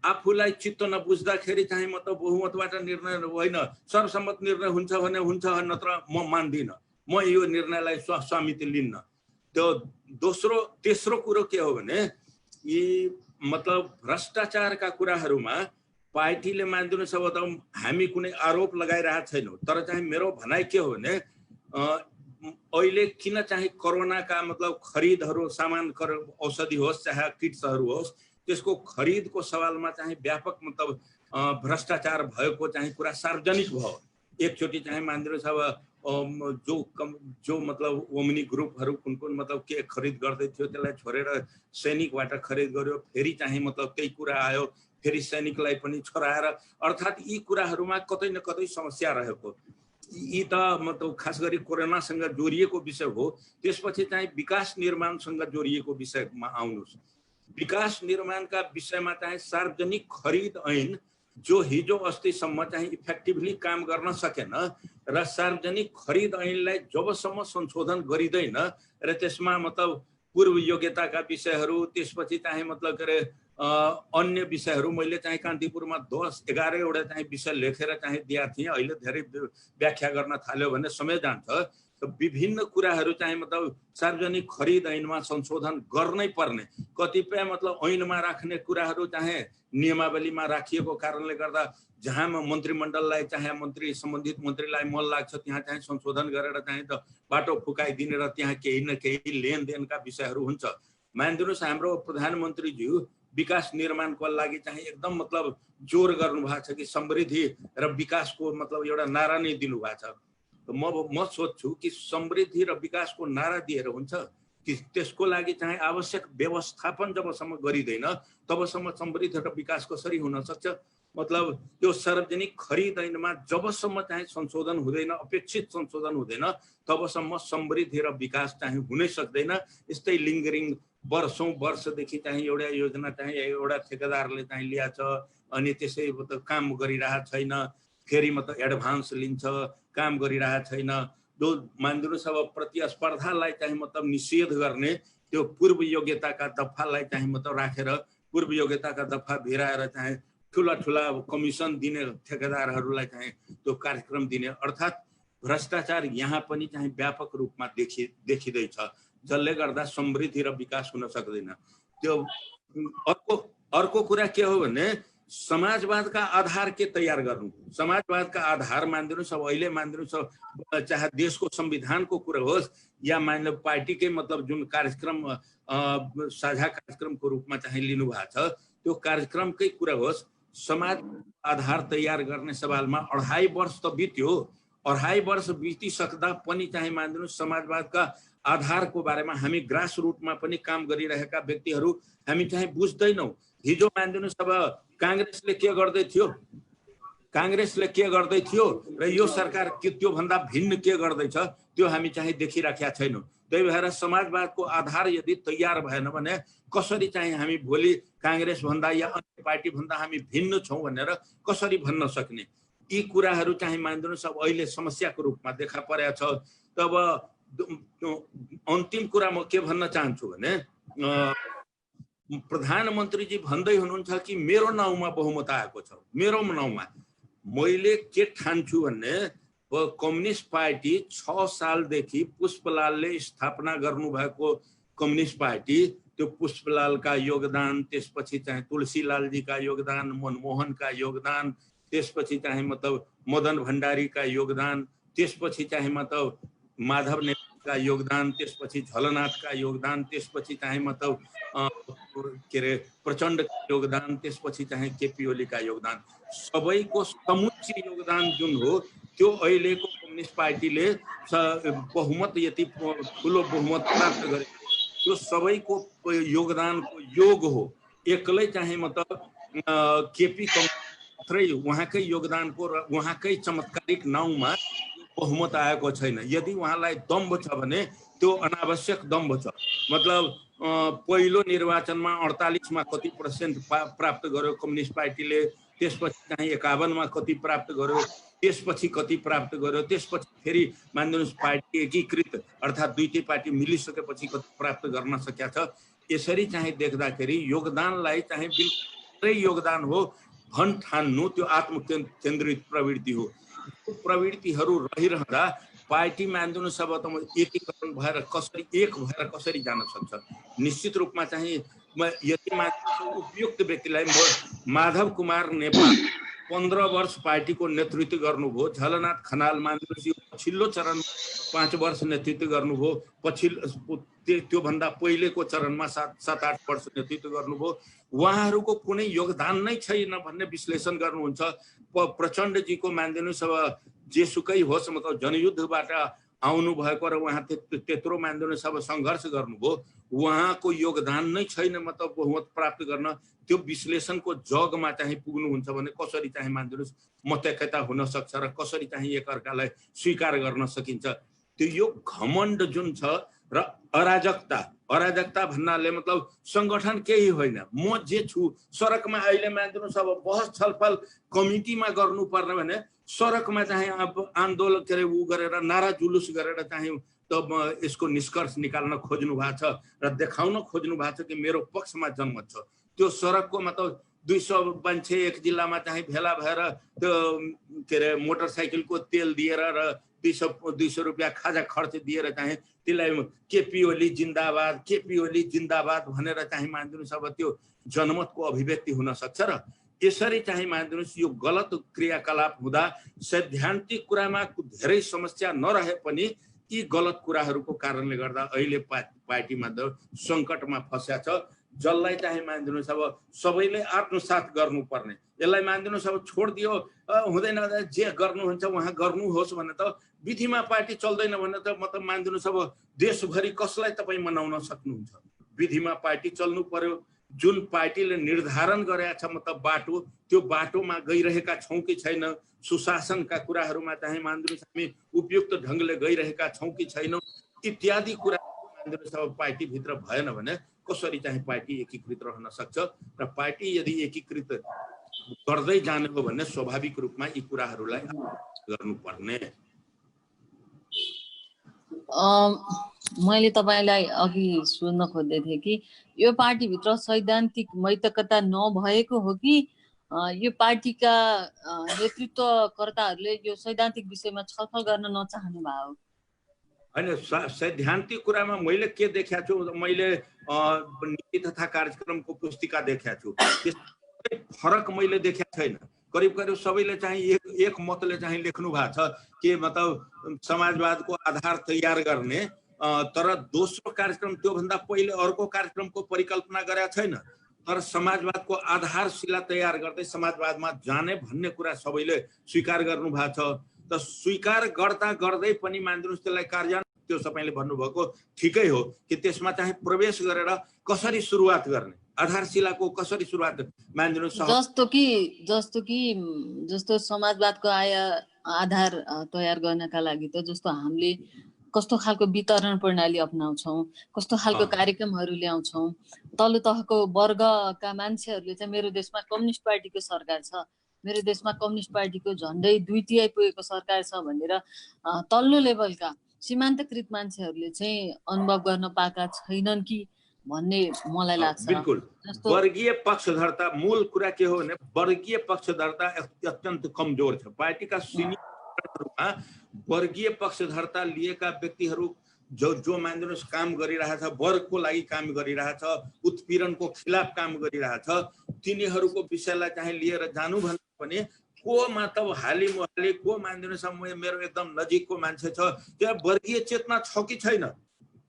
आफूलाई चित्त नबुझ्दाखेरि चाहिँ मतलब बहुमतबाट निर्णय होइन, सर्वसम्मत निर्णय हुन्छ भने हुन्छ, नत्र म मान्दिनँ, म यो निर्णयलाई स्वामित्व लिन्न। त्यो तेस्रो कुरो के हो भने यी मतलब भ्रष्टाचारका कुराहरूमा पार्टीले मानिदिनुहोस् अब त हामी कुनै आरोप लगाइरहेको छैनौँ, तर चाहिँ मेरो भनाइ के हो भने अहिले किन चाहिँ कोरोनाका मतलब खरिदहरू, सामान औषधि होस् चाहे किट्सहरू होस्, त्यसको खरिदको सवालमा चाहिँ व्यापक मतलब भ्रष्टाचार भएको चाहिँ कुरा सार्वजनिक भयो। एकचोटि चाहिँ मानिदिनुहोस् अब जो मतलब ओमनी ग्रुपहरू कुन कुन मतलब के खरिद गर्दै थियो त्यसलाई छोडेर सैनिकबाट खरिद गर्यो, फेरि चाहिँ मतलब त्यही कुरा आयो, फेरि सैनिकलाई पनि छोराएर, अर्थात् यी कुराहरूमा कतै न कतै समस्या रहेको। यी त मतलब खास गरी कोरोनासँग जोडिएको विषय हो। त्यसपछि चाहिँ विकास निर्माणसँग जोडिएको विषयमा आउनुहोस्। विकास निर्माणका विषयमा चाहिँ सार्वजनिक खरिद ऐन जो हिजो अस्तिसम्म चाहिँ इफेक्टिभली काम गर्न सकेन र सार्वजनिक खरिद ऐनलाई जबसम्म संशोधन गरिँदैन र त्यसमा मतलब पूर्व योग्यताका विषयहरू, त्यसपछि चाहिँ मतलब के अरे अन्य विषयहरू मैले चाहिँ कान्तिपुरमा 10-11 वटा चाहिँ विषय लेखेर चाहिँ दिएको थिएँ। अहिले धेरै व्याख्या गर्न थाल्यो भने समय जान्छ। विभिन्न कुराहरू चाहिँ मतलब सार्वजनिक खरिद ऐनमा संशोधन गर्नै पर्ने, कतिपय मतलब ऐनमा राख्ने कुराहरू चाहिँ नियमावलीमा राखिएको कारणले गर्दा जहाँ मन्त्रीमण्डललाई चाहे मन्त्री सम्बन्धित मन्त्रीलाई मन लाग्छ त्यहाँ चाहिँ संशोधन गरेर चाहिँ त बाटो फुकाइदिने र त्यहाँ केही न केही लेनदेनका विषयहरू हुन्छ। मानिदिनुहोस् हाम्रो प्रधानमन्त्रीज्यू विकास निर्माणको लागि चाहिँ एकदम मतलब जोर गर्नुभएको छ कि समृद्धि र विकासको मतलब एउटा नारा नै दिनुभएको छ। म सोध्छु कि समृद्धि र विकासको नारा दिएर हुन्छ कि त्यसको लागि चाहिँ आवश्यक व्यवस्थापन जबसम्म गरिँदैन तबसम्म समृद्धि र विकास कसरी हुन सक्छ? मतलब त्यो सार्वजनिक खरिद ऐनमा जबसम्म चाहिँ संशोधन हुँदैन, अपेक्षित संशोधन हुँदैन, तबसम्म समृद्धि र विकास चाहिँ हुनै सक्दैन। यस्तै लिङ्गरिङ वर्षदेखि चाहिँ एउटा योजना चाहिँ एउटा ठेकेदारले चाहिँ ल्याछ, अनि त्यसै काम गरिरहेको छैन, फेरि मतलब एडभान्स लिन्छ, काम गरिरहेको छैन। जो मानिदिनुहोस् अब प्रतिस्पर्धालाई चाहिँ मतलब निषेध गर्ने त्यो पूर्व योग्यताका दफालाई चाहिँ मतलब राखेर पूर्व योग्यताका दफा भिराएर चाहिँ ठुला ठुला कमिसन दिने ठेकेदारहरूलाई चाहिँ त्यो कार्यक्रम दिने, अर्थात् भ्रष्टाचार यहाँ पनि चाहिँ व्यापक रूपमा देखिँदैछ, जसले गर्दा समृद्धि र विकास हुन सक्दैन। त्यो अर्को कुरा के हो भने समाजवादका आधार के तयार गर्नु? समाजवादका आधार मानिदिनुहोस् अब अहिले मानिदिनुहोस् चाहे देशको संविधानको कुरा होस् या मान लो पार्टीकै मतलब जुन कार्यक्रम साझा कार्यक्रमको रूपमा चाहिँ लिनु भएको छ त्यो कार्यक्रमकै कुरा होस्, समाज आधार तयार गर्ने सवालमा 2.5 वर्ष त बित्यो। 2.5 वर्ष बितिसक्दा पनि चाहिँ मानिदिनुहोस् समाजवादका आधारको बारेमा हामी ग्रास रुटमा पनि काम गरिरहेका व्यक्तिहरू हामी चाहिँ बुझ्दैनौँ। हिजो मानिदिनुहोस् अब काङ्ग्रेसले के गर्दै थियो र यो सरकार त्योभन्दा भिन्न के गर्दैछ त्यो हामी चाहिँ देखिराखेका छैनौँ। त्यही भएर समाजवादको आधार यदि तयार भएन भने कसरी चाहिँ हामी भोलि काङ्ग्रेस भन्दा या अन्य पार्टी भन्दा हामी भिन्न छौँ भनेर कसरी भन्न सक्ने? यी कुराहरू चाहिँ मानिदिनुहोस् अब अहिले समस्याको रूपमा देखा परेको छ। तब अन्तिम कुरा म के भन्न चाहन्छु भने प्रधानमन्त्रीजी भन्दै हुनुहुन्छ कि मेरो नाउँमा बहुमत आएको छ। मेरो नाउँमा मैले के ठान्छु भने कम्युनिस्ट पार्टी 6 सालदेखि पुष्पलालले स्थापना गर्नुभएको कम्युनिस्ट पार्टी त्यो पुष्पलाल का योगदान, त्यसपछि चाहिँ तुलसीलाल जी का योगदान, मनमोहन का योगदान, त्यसपछि चाहिँ मतलब मदन भण्डारी का योगदान, त्यसपछि चाहिँ मतलब माधव नेपाल का योगदान, त्यसपछि झलनाथ का योगदान, त्यसपछि चाहिँ मतलब के अरे प्रचण्ड का योगदान, त्यसपछि चाहिँ केपी ओली का योगदान, सबैको समुचित योगदान जुन हो त्यो अहिलेको कम्युनिस्ट पार्टीले बहुमत यति ठुलो बहुमत प्राप्त गरे त्यो सबैको योगदानको योग हो। एक्लै चाहिँ मतलब केपी मात्रै उहाँकै योगदानको र उहाँकै चमत्कारिक नाउँमा बहुमत आएको छैन। यदि उहाँलाई दम्भ छ भने त्यो अनावश्यक दम्भ छ। मतलब पहिलो निर्वाचनमा 48 मा कति % प्राप्त गर्यो कम्युनिस्ट पार्टीले, त्यसपछि चाहिँ 51 मा कति प्राप्त गर्यो, त्यसपछि कति प्राप्त गर्यो, त्यसपछि फेरि मानिदिनुहोस् पार्टी एकीकृत अर्थात् दुईटै पार्टी मिलिसकेपछि कति प्राप्त गर्न सकेका छ। यसरी चाहिँ देख्दाखेरि योगदानलाई चाहिँ बिल्कुलै योगदान हो भन् ठान्नु त्यो आत्मकेन्द्रित प्रवृत्ति हो। त्यो प्रवृत्तिहरू रहिरहँदा पार्टी मानिदिनुहोस् अब त एकीकरण भएर कसरी एक भएर कसरी जान सक्छ। निश्चित रूपमा चाहिँ यति उपयुक्त व्यक्तिलाई माधव कुमार नेपाल 15 वर्ष पार्टीको नेतृत्व गर्नुभयो, झलनाथ खनाल मानिदिनुहोस् यो पछिल्लो चरण 5 वर्ष नेतृत्व गर्नुभयो, त्योभन्दा पहिलेको चरणमा 7-8 वर्ष नेतृत्व गर्नुभयो। उहाँहरूको कुनै योगदान नै छैन भन्ने विश्लेषण गर्नुहुन्छ। प्रचण्डजीको मानिदिनुहोस् अब जेसुकै होस् मतलब जनयुद्धबाट आउनु भएको र उहाँ त्यत्रो मानिदिनुहोस् अब सङ्घर्ष गर्नुभयो, उहाँको योगदान नै छैन मतलब बहुमत प्राप्त गर्न। त्यो विश्लेषणको जगमा चाहिँ पुग्नुहुन्छ भने कसरी चाहिँ मानिदिनुहोस् मतैकता हुन सक्छ र कसरी चाहिँ एकअर्कालाई स्वीकार गर्न सकिन्छ। त्यो यो घमण्ड जुन छ र अराजकता भन्नाले मतलब संगठन केही होइन, म जे छु सडकमा अहिले मानिदिनुहोस् अब बहस छलफल कमिटीमा गर्नुपर्ने भने सडकमा चाहिँ अब आन्दोलन के अरे ऊ गरेर नारा जुलुस गरेर चाहिँ तब यसको निष्कर्ष निकाल्न खोज्नु भएको छ र देखाउन खोज्नु भएको छ कि मेरो पक्षमा जनमत छ। त्यो सडकको मतलब 200 मान्छे एक जिल्लामा चाहिँ भेला भएर त्यो के अरे मोटरसाइकलको तेल दिएर र 200 रुपियाँ खाजा खर्च दिएर चाहिँ त्यसलाई केपी ओली जिन्दाबाद केपी ओली जिन्दाबाद भनेर चाहिँ मानिदिनुहोस् अब त्यो जनमतको अभिव्यक्ति हुन सक्छ। र यसरी चाहिँ मानिदिनुहोस् यो गलत क्रियाकलाप हुँदा सैद्धान्तिक कुरामा धेरै समस्या नरहे पनि यी गलत कुराहरूको कारणले गर्दा अहिले पार्टीमा सङ्कटमा फस्या छ। जसलाई चाहिँ मानिदिनुहोस् अब सबैले आत्मसात गर्नुपर्ने, यसलाई मानिदिनुहोस् अब छोडिदियो हुँदैन, जे गर्नुहुन्छ उहाँ गर्नुहोस् भने त विधिमा पार्टी चल्दैन भने त मतलब मानिदिनुहोस् अब देशभरि कसलाई तपाईँ मनाउन सक्नुहुन्छ। विधिमा पार्टी चल्नु पर्यो। जुन पार्टीले निर्धारण गरेका छ मतलब बाटो, त्यो बाटोमा गइरहेका छौँ कि छैन, सुशासनका कुराहरूमा चाहिँ मानिदिनुहोस् हामी उपयुक्त ढङ्गले गइरहेका छौँ कि छैनौँ इत्यादि कुरा मानिदिनुहोस् अब पार्टीभित्र भएन भने कसरी चाहिँ पार्टी एकीकृत रहन सक्छ। र पार्टी यदि एकीकृत गर्दै जाने हो भने स्वाभाविक रूपमा यी कुराहरूलाई गर्नुपर्ने। मैले तपाईँलाई अघि सोध्न खोज्दै थिएँ कि यो पार्टीभित्र सैद्धान्तिक मैत्रकता नभएको हो कि यो पार्टीका नेतृत्वकर्ताहरूले यो सैद्धान्तिक विषयमा छलफल गर्न नचाहनु भयो? होइन, सैद्धान्तिक कुरामा मैले के देखेको छु, मैले नीति तथा कार्यक्रमको पुस्तिका देखेको छु, त्यसै फरक मैले देखेको छैन। करिब करिब सबैले चाहिँ एक मतले चाहिँ लेख्नु भएको छ कि मतलब समाजवादको आधार तयार गर्ने, तर दोस्रो कार्यक्रम त्योभन्दा पहिले अर्को कार्यक्रमको परिकल्पना गरेका छैन, तर समाजवादको आधारशिला तयार गर्दै समाजवादमा जाने भन्ने कुरा सबैले स्वीकार गर्नु भएको छ। त स्वीकार गर्दा गर्दै पनि मानिदिनुहोस् त्यसलाई कार्यान्वयन, त्यो सबैले भन्नुभएको ठिकै हो कि त्यसमा चाहिँ प्रवेश गरेर कसरी सुरुवात गर्ने, आधारशिलाको कसरी सुरुवात मानिदिनुहोस्। जस्तो समाजवादको आधार तयार गर्नका लागि त जस्तो हामीले कस्तो खालको वितरण प्रणाली अपनाउँछौँ, कस्तो खालको कार्यक्रमहरू ल्याउँछौँ, तल्लो तहको वर्गका मान्छेहरूले चाहिँ मेरो देशमा कम्युनिस्ट पार्टीको सरकार छ, मेरो देशमा कम्युनिस्ट पार्टीको झन्डै 2/3 पुगेको सरकार छ भनेर तल्लो लेभलका सीमान्तकृत मान्छेहरूले चाहिँ अनुभव गर्न पाएका छैनन् कि भन्ने मलाई लाग्छ। बिल्कुल, वर्गीय पक्षधरता मूल कुरा के हो भने वर्गीय पक्षधरता अत्यन्त कमजोर छ। पार्टीका सिनियरहरूमा वर्गीय पक्षधरता लिएका व्यक्तिहरू जो मानिदिनुहोस् काम गरिरहेछ, वर्गको लागि काम गरिरहेछ, उत्पीडनको खिलाफ काम गरिरहेछ, तिनीहरूको विषयलाई चाहिँ लिएर जानु भन्दा पनि को मतलब हाली मोहाली को मानिदिनुहोस् मेरो एकदम नजिकको मान्छे छ, त्यहाँ वर्गीय चेतना छ कि छैन,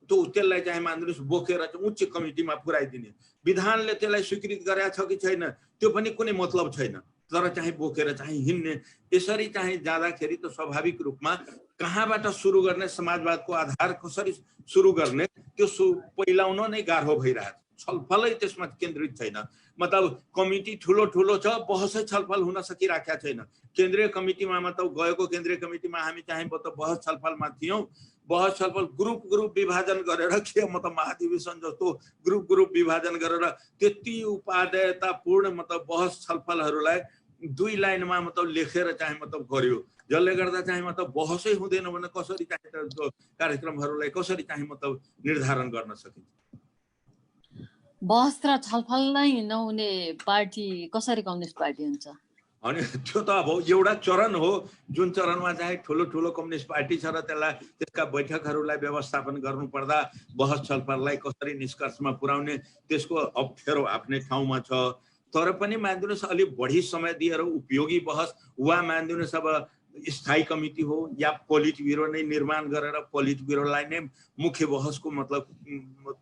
त्यो त्यसलाई चाहिँ मानिदिनुहोस् बोकेर चाहिँ उच्च कमिटीमा पुर्याइदिने, विधानले त्यसलाई स्वीकृत गरेको छ कि छैन त्यो पनि कुनै मतलब छैन, तर चाहिँ बोकेर चाहिँ हिँड्ने। यसरी चाहिँ जाँदाखेरि त स्वाभाविक रूपमा कहाँबाट सुरु गर्ने, समाजवादको आधार कसरी सुरु गर्ने त्यो पहिलाउन नै गाह्रो भइरहेछ। छलफलै त्यसमा केन्द्रित छैन। मतलब कमिटी ठुलो ठुलो छ, बहसै छलफल हुन सकिराखेका छैन। केन्द्रीय कमिटीमा मतलब गएको केन्द्रीय कमिटीमा हामी चाहिँ बहस छलफलमा थियौँ। बहस छलफल ग्रुप विभाजन गरेर के मतलब महाधिवेशन जस्तो ग्रुप विभाजन गरेर त्यति उपादेयतापूर्ण मतलब बहस छलफलहरूलाई 2 लाइनमा मतलब लेखेर चाहिँ मतलब गर्यो, जसले गर्दा चाहिँ मतलब बहसै हुँदैन भने कसरी चाहिँ कार्यक्रमहरूलाई कसरी चाहिँ मतलब निर्धारण गर्न सकिन्छ। बहस र छलफल नै नहुने पार्टी कसरी कम्युनिस्ट पार्टी हुन्छ? अनि त्यो त अब एउटा चरण हो, जुन चरणमा चाहिँ ठुलो ठुलो कम्युनिस्ट पार्टी छ र त्यसलाई त्यसका बैठकहरूलाई व्यवस्थापन गर्नुपर्दा बहस छलफललाई कसरी निष्कर्षमा पुर्याउने त्यसको अप्ठ्यारो आफ्नै ठाउँमा छ। तर पनि मानिदिनुहोस् अलिक बढी समय दिएर उपयोगी बहस वा मानिदिनुहोस् अब स्थायी कमिटी हो या पोलिट ब्युरो नै निर्माण गरेर पोलिट ब्युरोलाई नै मुख्य बहसको मतलब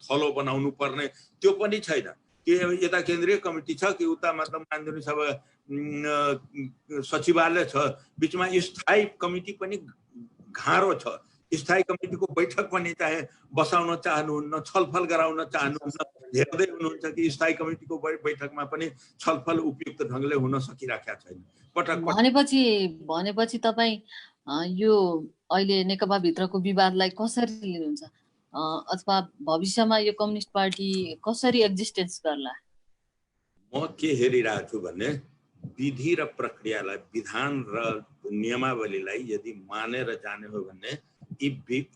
थलो बनाउनु पर्ने त्यो पनि छैन। के यता केन्द्रीय कमिटी छ कि उता मतलब मानिदिनुहोस् अब सचिवालय छ, बिचमा स्थायी कमिटी पनि गाह्रो छ। स्थायी कमिटीको बैठक पनि चाहे बसाउन चाहनुहुन्न, छलफल गराउन चाहनुहुन्न, हेर्दै हुनुहुन्छ कि स्थायी कमिटीको बैठकमा पनि छलफल उपयुक्त ढङ्गले हुन सकिराखेका छैन। भनेपछि तपाईँ यो अहिले नेकपा भित्रको विवादलाई कसरी लिनुहुन्छ, अथवा भविष्यमा यो कम्युनिस्ट पार्टी कसरी एक्जिस्टेन्स गर्ला? म के हेरिरहेको छु भने विधि र प्रक्रियालाई, विधान र नियमावलीलाई यदि मानेर जाने हो भने यी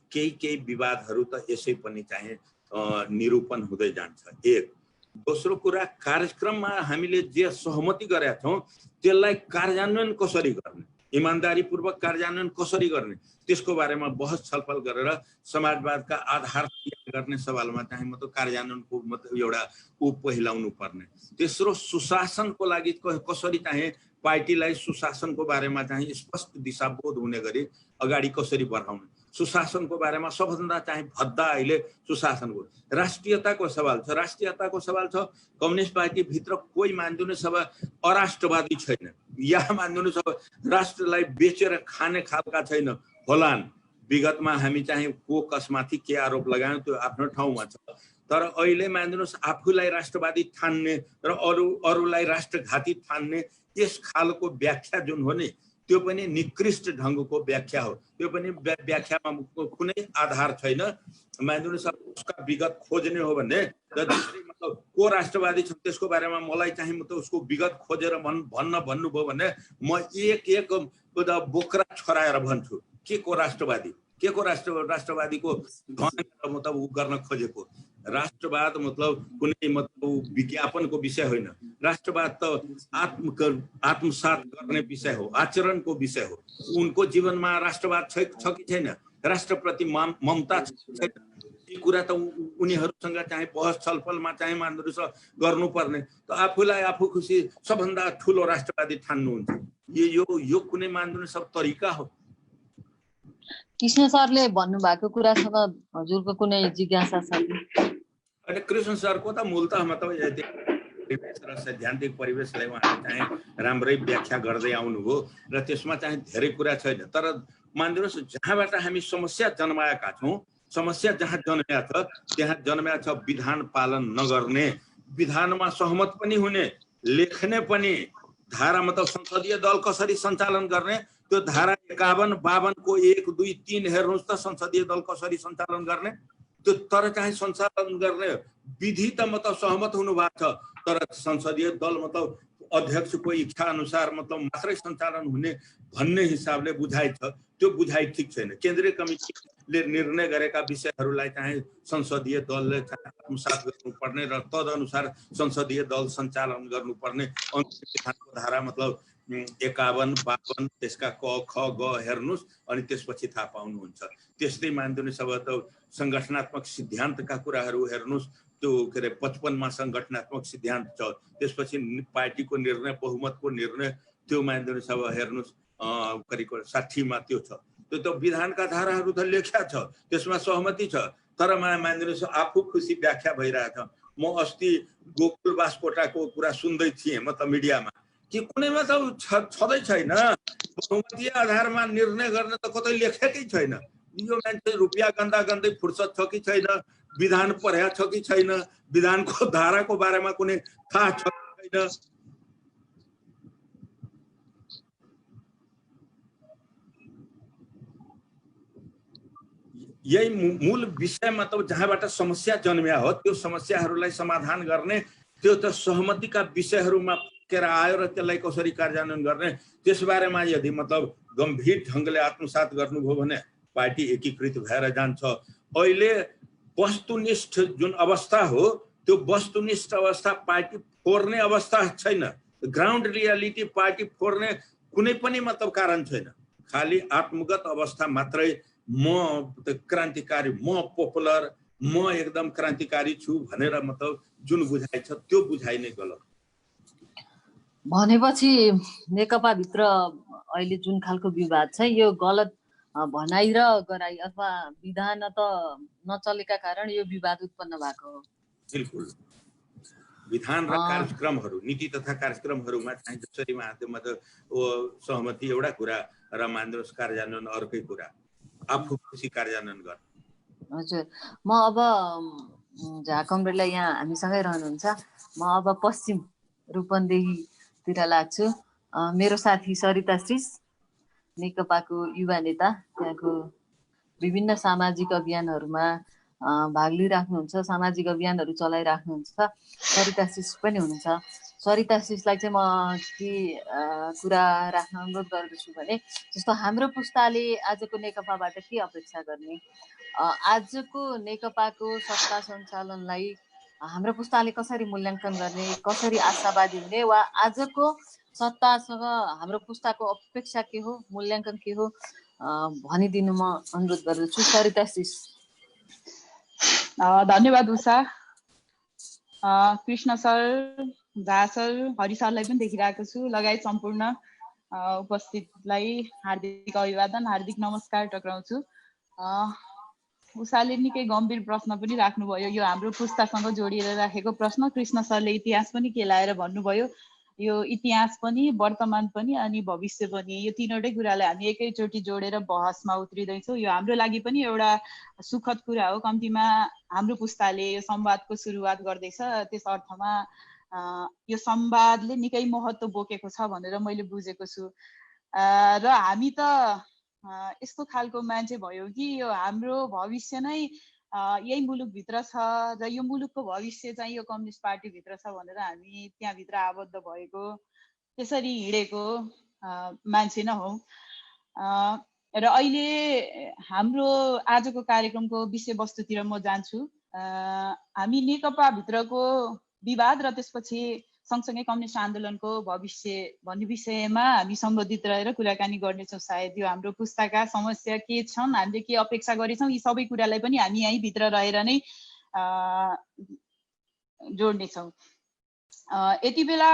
केही विवादहरू त यसै पनि चाहिँ निरूपण हुँदै जान्छ। एक। दोस्रो कुरा, कार्यक्रममा हामीले जे सहमति गरेका छौँ त्यसलाई कार्यान्वयन कसरी गर्ने, इमानदारीपूर्वक कार्यान्वयन कसरी गर्ने, त्यसको बारेमा बहस छलफल गरेर समाजवादका आधार गर्ने सवालमा चाहिँ मतलब कार्यान्वयनको मतलब एउटा पहिलाउनु पर्ने। तेस्रो, सुशासनको लागि कसरी चाहिँ पार्टीलाई सुशासनको बारेमा चाहिँ स्पष्ट दिशाबोध हुने गरी अगाडि कसरी बढाउने, सुशासनको बारेमा सबभन्दा चाहिँ भद्दा अहिले सुशासनको राष्ट्रियताको सवाल छ। राष्ट्रियताको सवाल छ, कम्युनिस्ट पार्टी भित्र कोही मानिदिनुहोस् अब अराष्ट्रवादी छैन, या मानिदिनुहोस् अब राष्ट्रलाई बेचेर खाने खालका छैन होलान्। विगतमा हामी चाहिँ को कसमाथि के आरोप लगायौँ त्यो आफ्नो ठाउँमा छ, तर अहिले मानिदिनुहोस् आफूलाई राष्ट्रवादी ठान्ने र अरूलाई राष्ट्रघाती ठान्ने यस खालको व्याख्या जुन हो नि त्यो पनि निकृष्ट ढङ्गको व्याख्या हो। त्यो पनि व्याख्यामा कुनै आधार छैन। मानिदिनुहोस् उसका विगत खोज्ने हो भने मतलब को राष्ट्रवादी छ त्यसको बारेमा मलाई चाहिँ मतलब उसको विगत खोजेर भन्नुभयो भने म एक बोक्रा छोराएर भन्छु के को राष्ट्रवादी, के को राष्ट्रवादीको मतलब उ गर्न खोजेको। राष्ट्रवाद मतलब कुनै मतलब विज्ञापनको विषय होइन। राष्ट्रवाद त आत्मसात गर्ने विषय हो, आचरणको विषय हो। उनको जीवनमा राष्ट्रवाद छ कि छैन, राष्ट्रप्रति ममता छैन, यी कुरा त उनीहरूसँग चाहिँ बहस छलफलमा चाहिँ मानिदिनुहोस् गर्नुपर्ने। त आफूलाई आफू खुसी सबभन्दा ठुलो राष्ट्रवादी ठान्नुहुन्छ, यो कुनै मानिदिनुहोस् सब तरिका हो। कृष्ण सरले भन्नुभएको कुरासँग हजुरको कुनै जिज्ञासा छ कि? अनि कृष्ण सरको त मूलतः मतलब परिवेश र सैद्धान्तिक परिवेशलाई उहाँले चाहिँ राम्रै व्याख्या गर्दै आउनुभयो र त्यसमा चाहिँ धेरै कुरा छैन। तर मानिदिनुहोस् जहाँबाट हामी समस्या जन्माएका छौँ, समस्या जहाँ जन्मिया छ त्यहाँ जन्मिया छ विधान पालन नगर्ने, विधानमा सहमत पनि हुने, लेख्ने पनि, धारा मतलब संसदीय दल कसरी सञ्चालन गर्ने त्यो धारा 51-52 को 1, 2, 3 हेर्नुहोस् त संसदीय दल कसरी सञ्चालन गर्ने त्यो। तर चाहिँ सञ्चालन गर्ने विधि त मतलब सहमत हुनु भएको छ, तर संसदीय दल मतलब अध्यक्षको इच्छा अनुसार मतलब मात्रै सञ्चालन हुने भन्ने हिसाबले बुझाइ छ, त्यो बुझाइ ठिक छैन। केन्द्रीय कमिटीले निर्णय गरेका विषयहरूलाई चाहिँ संसदीय दलले आत्मसात गर्नुपर्ने र तदनुसार संसदीय दल सञ्चालन गर्नुपर्ने। संविधानको धारा मतलब 51, 52 त्यसका क ख ग हेर्नुस् अनि त्यसपछि थाहा पाउनुहुन्छ। त्यस्तै मानिदिनुहोस् अब त संगठनात्मक सिद्धान्तका कुराहरू हेर्नुस्, त्यो के अरे 55 मा संगठनात्मक सिद्धान्त छ, त्यसपछि पार्टीको निर्णय, बहुमतको निर्णय, त्यो मानिदिनुहोस् अब हेर्नुस् करिब 60 मा त्यो छ। त्यो त विधानका धाराहरू त लेख्या छ, त्यसमा सहमति छ, तर मानिदिनुहोस् आफू खुसी व्याख्या भइरहेछ। म अस्ति गोकुल बास्कोटाको कुरा सुन्दै थिएँ म त मिडियामा कि कुनैमा त छँदै छैन, बहुमतीय आधारमा निर्णय गर्न त कतै लेखेकै छैन। यो मान्छे रुपियाँ गन्दा गन्दै फुर्सद छ कि छैन, विधान पढ्या छ कि छैन, विधानको धाराको बारेमा कुनै थाहा छ कि छैन। यही मूल विषयमा त जहाँबाट समस्या जन्मिया हो त्यो समस्याहरूलाई समाधान गर्ने, त्यो त सहमतिका विषयहरूमा के आयो र त्यसलाई कसरी कार्यान्वयन गर्ने, त्यसबारेमा यदि मतलब गम्भीर ढङ्गले आत्मसात गर्नुभयो भने पार्टी एकीकृत भएर जान्छ। अहिले वस्तुनिष्ठ जुन अवस्था हो त्यो वस्तुनिष्ठ अवस्था पार्टी फोर्ने अवस्था छैन। ग्राउन्ड रियालिटी पार्टी फोर्ने कुनै पनि मतलब कारण छैन। खालि आत्मगत अवस्था मात्रै, म क्रान्तिकारी, म पपुलर, म एकदम क्रान्तिकारी छु भनेर मतलब जुन बुझाइ छ त्यो बुझाइ नै गलत। भनेपछि नेकपा भित्र अहिले जुन खालको विवाद छ यो गलत भनाइ र गराइ अथवा विधान त नचलेका कारण यो विवाद उत्पन्न भएको हो। बिल्कुल विधान र कार्यक्रमहरू, नीति तथा कार्यक्रमहरूमा चाहिँ जसरी माध्यममा त सहमति एउटा कुरा र मानिनुहोस् कार्यान्वयन अर्कै कुरा, आफू खुसी कार्यान्वयन गर्ने। हजुर, म अब झा कमरेडलाई यहाँ हामीसँगै रहनुहुन्छ, म अब पश्चिम रूपन्देहीतिर लाग्छु। मेरो साथी सरिता श्रीष नेकपाको युवा नेता, त्यहाँको विभिन्न सामाजिक अभियानहरूमा भाग लिइराख्नुहुन्छ, सामाजिक अभियानहरू चलाइराख्नुहुन्छ। सरिता श्रीष पनि हुनुहुन्छ। सरिता श्रीषलाई चाहिँ म के कुरा राख्न अनुरोध गर्दछु भने जस्तो हाम्रो पुस्ताले आजको नेकपाबाट के अपेक्षा गर्ने, आजको नेकपाको सत्ता सञ्चालनलाई हाम्रो पुस्ताले कसरी मूल्याङ्कन गर्ने, कसरी आशावादी हुने, वा आजको सत्तासँग हाम्रो पुस्ताको अपेक्षा के हो, मूल्याङ्कन के हो भनिदिनु म अनुरोध गर्दछु। सरिता श्रीष। धन्यवाद उषा। कृष्ण सर, झा सर, हरि सरलाई पनि देखिरहेको छु, लगायत सम्पूर्ण उपस्थितलाई हार्दिक अभिवादन, हार्दिक नमस्कार टक्राउँछु। उषाले निकै गम्भीर प्रश्न पनि राख्नुभयो, यो हाम्रो पुस्तासँग जोडिएर राखेको प्रश्न। कृष्ण सरले इतिहास पनि केलाएर भन्नुभयो, यो इतिहास पनि, वर्तमान पनि अनि भविष्य पनि, यो तीनवटै कुरालाई हामी एकैचोटि जोडेर बहसमा उत्रिँदैछौँ। यो हाम्रो लागि पनि एउटा सुखद कुरा हो। कम्तीमा हाम्रो पुस्ताले यो संवादको सुरुवात गर्दैछ, त्यस अर्थमा यो संवादले निकै महत्त्व बोकेको छ भनेर मैले बुझेको छु। र हामी त यस्तो खालको मान्छे भयो कि यो हाम्रो भविष्य नै यही मुलुकभित्र छ र यो मुलुकको भविष्य चाहिँ यो कम्युनिस्ट पार्टीभित्र छ भनेर हामी त्यहाँभित्र आबद्ध भएको, त्यसरी हिँडेको मान्छे न हौ। र अहिले हाम्रो आजको कार्यक्रमको विषयवस्तुतिर म जान्छु। हामी नेकपाभित्रको विवाद र त्यसपछि सँगसँगै कम्युनिस्ट आन्दोलनको भविष्य भन्ने विषयमा हामी सम्बन्धित रहेर कुराकानी गर्नेछौँ। सायद यो हाम्रो पुस्ताका समस्या के छन्, हामीले के अपेक्षा गरेछौँ, यी सबै कुरालाई पनि हामी यहीँ भित्र रहेर नै जोड्नेछौँ। यति बेला